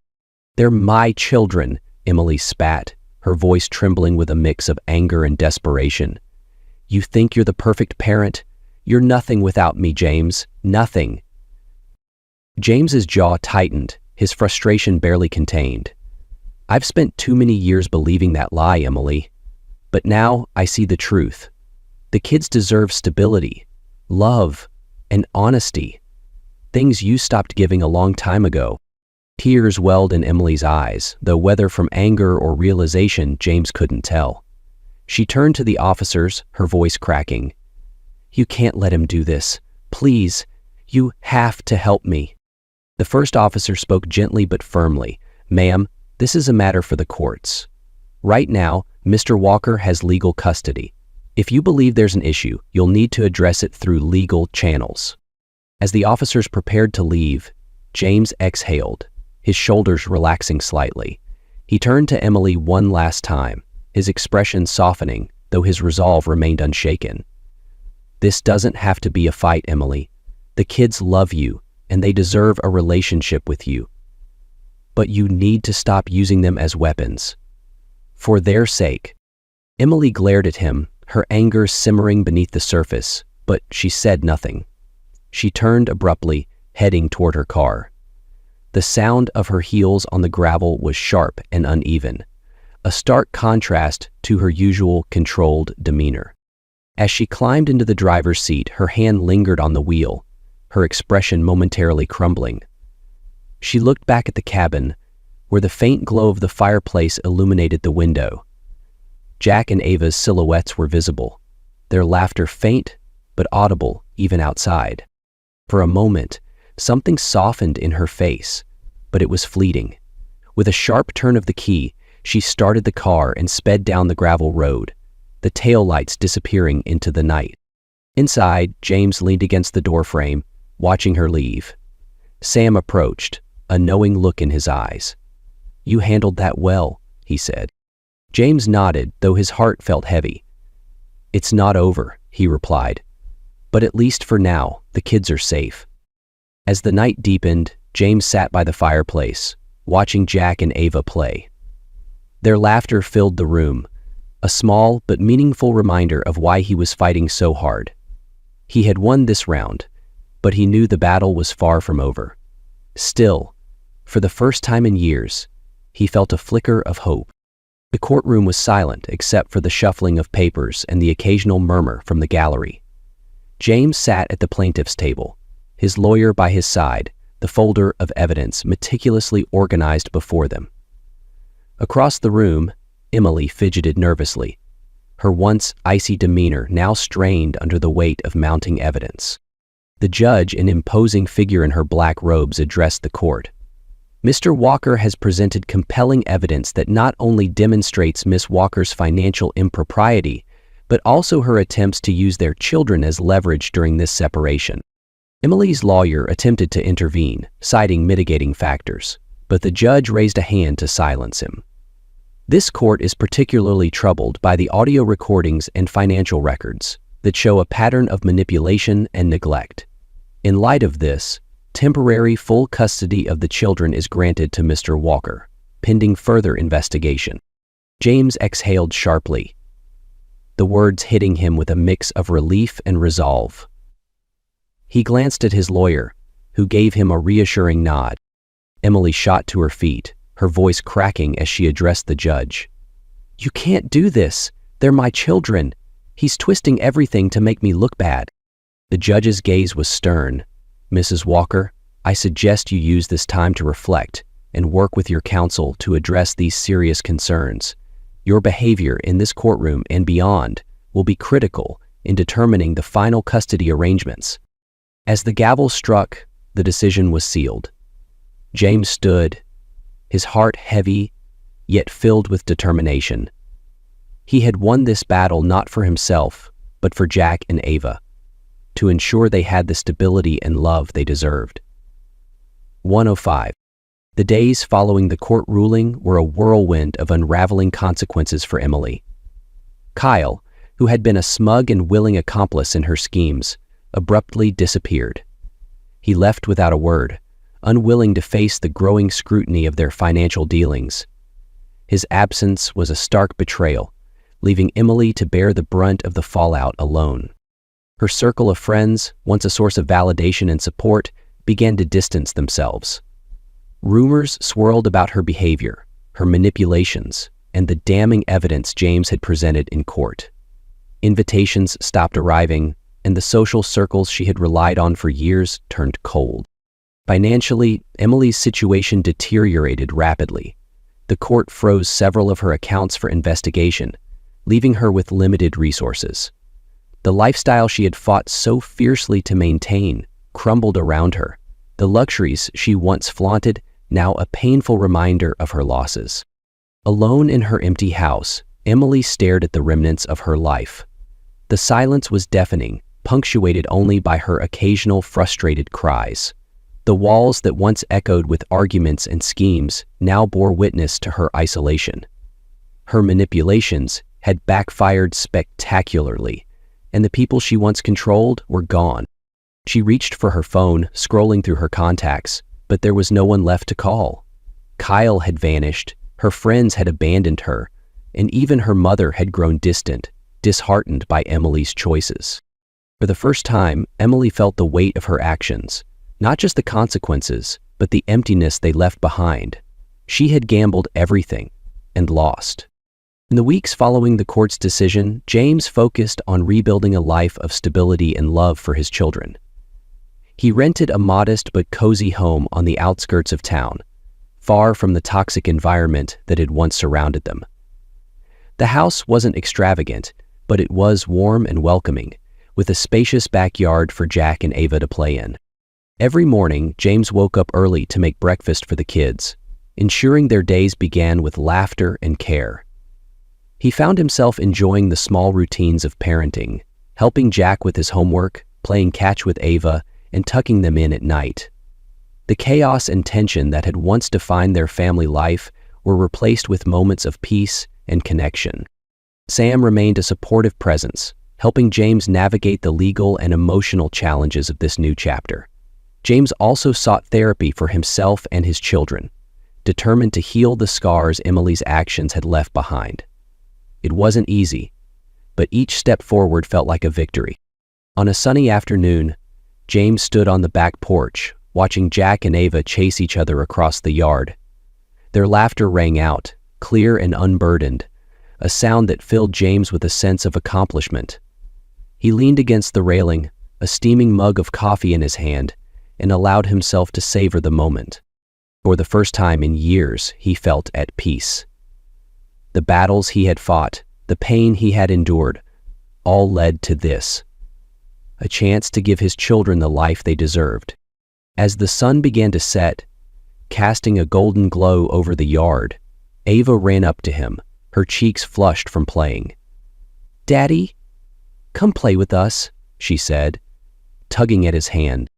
A: "They're my children," Emily spat, her voice trembling with a mix of anger and desperation. "You think you're the perfect parent? You're nothing without me, James. Nothing." James's jaw tightened, his frustration barely contained. "I've spent too many years believing that lie, Emily. But now I see the truth. The kids deserve stability, love, and honesty. Things you stopped giving a long time ago." Tears welled in Emily's eyes, though whether from anger or realization, James couldn't tell. She turned to the officers, her voice cracking. "You can't let him do this. Please, you have to help me." The first officer spoke gently but firmly. "Ma'am, this is a matter for the courts. Right now, Mr. Walker has legal custody. If you believe there's an issue, you'll need to address it through legal channels." As the officers prepared to leave, James exhaled, his shoulders relaxing slightly. He turned to Emily one last time, his expression softening, though his resolve remained unshaken. "This doesn't have to be a fight, Emily. The kids love you, and they deserve a relationship with you. But you need to stop using them as weapons. For their sake." Emily glared at him, her anger simmering beneath the surface, but she said nothing. She turned abruptly, heading toward her car. The sound of her heels on the gravel was sharp and uneven, a stark contrast to her usual controlled demeanor. As she climbed into the driver's seat, her hand lingered on the wheel, her expression momentarily crumbling. She looked back at the cabin, where the faint glow of the fireplace illuminated the window. Jack and Ava's silhouettes were visible, their laughter faint but audible even outside. For a moment, something softened in her face, but it was fleeting. With a sharp turn of the key, she started the car and sped down the gravel road, the taillights disappearing into the night. Inside, James leaned against the doorframe, watching her leave. Sam approached, a knowing look in his eyes. "You handled that well," he said. James nodded, though his heart felt heavy. "It's not over," he replied. "But at least for now, the kids are safe." As the night deepened, James sat by the fireplace, watching Jack and Ava play. Their laughter filled the room, a small but meaningful reminder of why he was fighting so hard. He had won this round, but he knew the battle was far from over. Still, for the first time in years, he felt a flicker of hope. The courtroom was silent except for the shuffling of papers and the occasional murmur from the gallery. James sat at the plaintiff's table, his lawyer by his side, the folder of evidence meticulously organized before them. Across the room, Emily fidgeted nervously, her once icy demeanor now strained under the weight of mounting evidence. The judge, an imposing figure in her black robes, addressed the court. "Mr. Walker has presented compelling evidence that not only demonstrates Miss Walker's financial impropriety, but also her attempts to use their children as leverage during this separation." Emily's lawyer attempted to intervene, citing mitigating factors, but the judge raised a hand to silence him. "This court is particularly troubled by the audio recordings and financial records that show a pattern of manipulation and neglect. In light of this, temporary full custody of the children is granted to Mr. Walker, pending further investigation." James exhaled sharply, the words hitting him with a mix of relief and resolve. He glanced at his lawyer, who gave him a reassuring nod. Emily shot to her feet, her voice cracking as she addressed the judge. "You can't do this. They're my children. He's twisting everything to make me look bad." The judge's gaze was stern. "Mrs. Walker, I suggest you use this time to reflect and work with your counsel to address these serious concerns. Your behavior in this courtroom and beyond will be critical in determining the final custody arrangements." As the gavel struck, the decision was sealed. James stood, his heart heavy, yet filled with determination. He had won this battle not for himself, but for Jack and Ava, to ensure they had the stability and love they deserved. 105. The days following the court ruling were a whirlwind of unraveling consequences for Emily. Kyle, who had been a smug and willing accomplice in her schemes, abruptly disappeared. He left without a word, unwilling to face the growing scrutiny of their financial dealings. His absence was a stark betrayal, leaving Emily to bear the brunt of the fallout alone. Her circle of friends, once a source of validation and support, began to distance themselves. Rumors swirled about her behavior, her manipulations, and the damning evidence James had presented in court. Invitations stopped arriving, and the social circles she had relied on for years turned cold. Financially, Emily's situation deteriorated rapidly. The court froze several of her accounts for investigation, leaving her with limited resources. The lifestyle she had fought so fiercely to maintain crumbled around her, the luxuries she once flaunted now a painful reminder of her losses. Alone in her empty house, Emily stared at the remnants of her life. The silence was deafening, punctuated only by her occasional frustrated cries. The walls that once echoed with arguments and schemes now bore witness to her isolation. Her manipulations had backfired spectacularly, and the people she once controlled were gone. She reached for her phone, scrolling through her contacts, but there was no one left to call. Kyle had vanished, her friends had abandoned her, and even her mother had grown distant, disheartened by Emily's choices. For the first time, Emily felt the weight of her actions, not just the consequences, but the emptiness they left behind. She had gambled everything and lost. In the weeks following the court's decision, James focused on rebuilding a life of stability and love for his children. He rented a modest but cozy home on the outskirts of town, far from the toxic environment that had once surrounded them. The house wasn't extravagant, but it was warm and welcoming, with a spacious backyard for Jack and Ava to play in. Every morning, James woke up early to make breakfast for the kids, ensuring their days began with laughter and care. He found himself enjoying the small routines of parenting, helping Jack with his homework, playing catch with Ava, and tucking them in at night. The chaos and tension that had once defined their family life were replaced with moments of peace and connection. Sam remained a supportive presence, helping James navigate the legal and emotional challenges of this new chapter. James also sought therapy for himself and his children, determined to heal the scars Emily's actions had left behind. It wasn't easy, but each step forward felt like a victory. On a sunny afternoon, James stood on the back porch, watching Jack and Ava chase each other across the yard. Their laughter rang out, clear and unburdened, a sound that filled James with a sense of accomplishment. He leaned against the railing, a steaming mug of coffee in his hand, and allowed himself to savor the moment. For the first time in years, he felt at peace. The battles he had fought, the pain he had endured, all led to this: a chance to give his children the life they deserved. As the sun began to set, casting a golden glow over the yard, Ava ran up to him, her cheeks flushed from playing. "Daddy, come play with us," she said, tugging at his hand.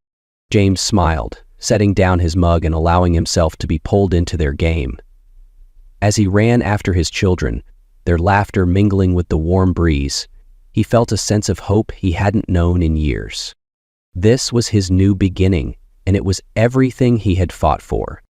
A: James smiled, setting down his mug and allowing himself to be pulled into their game. As he ran after his children, their laughter mingling with the warm breeze, he felt a sense of hope he hadn't known in years. This was his new beginning, and it was everything he had fought for.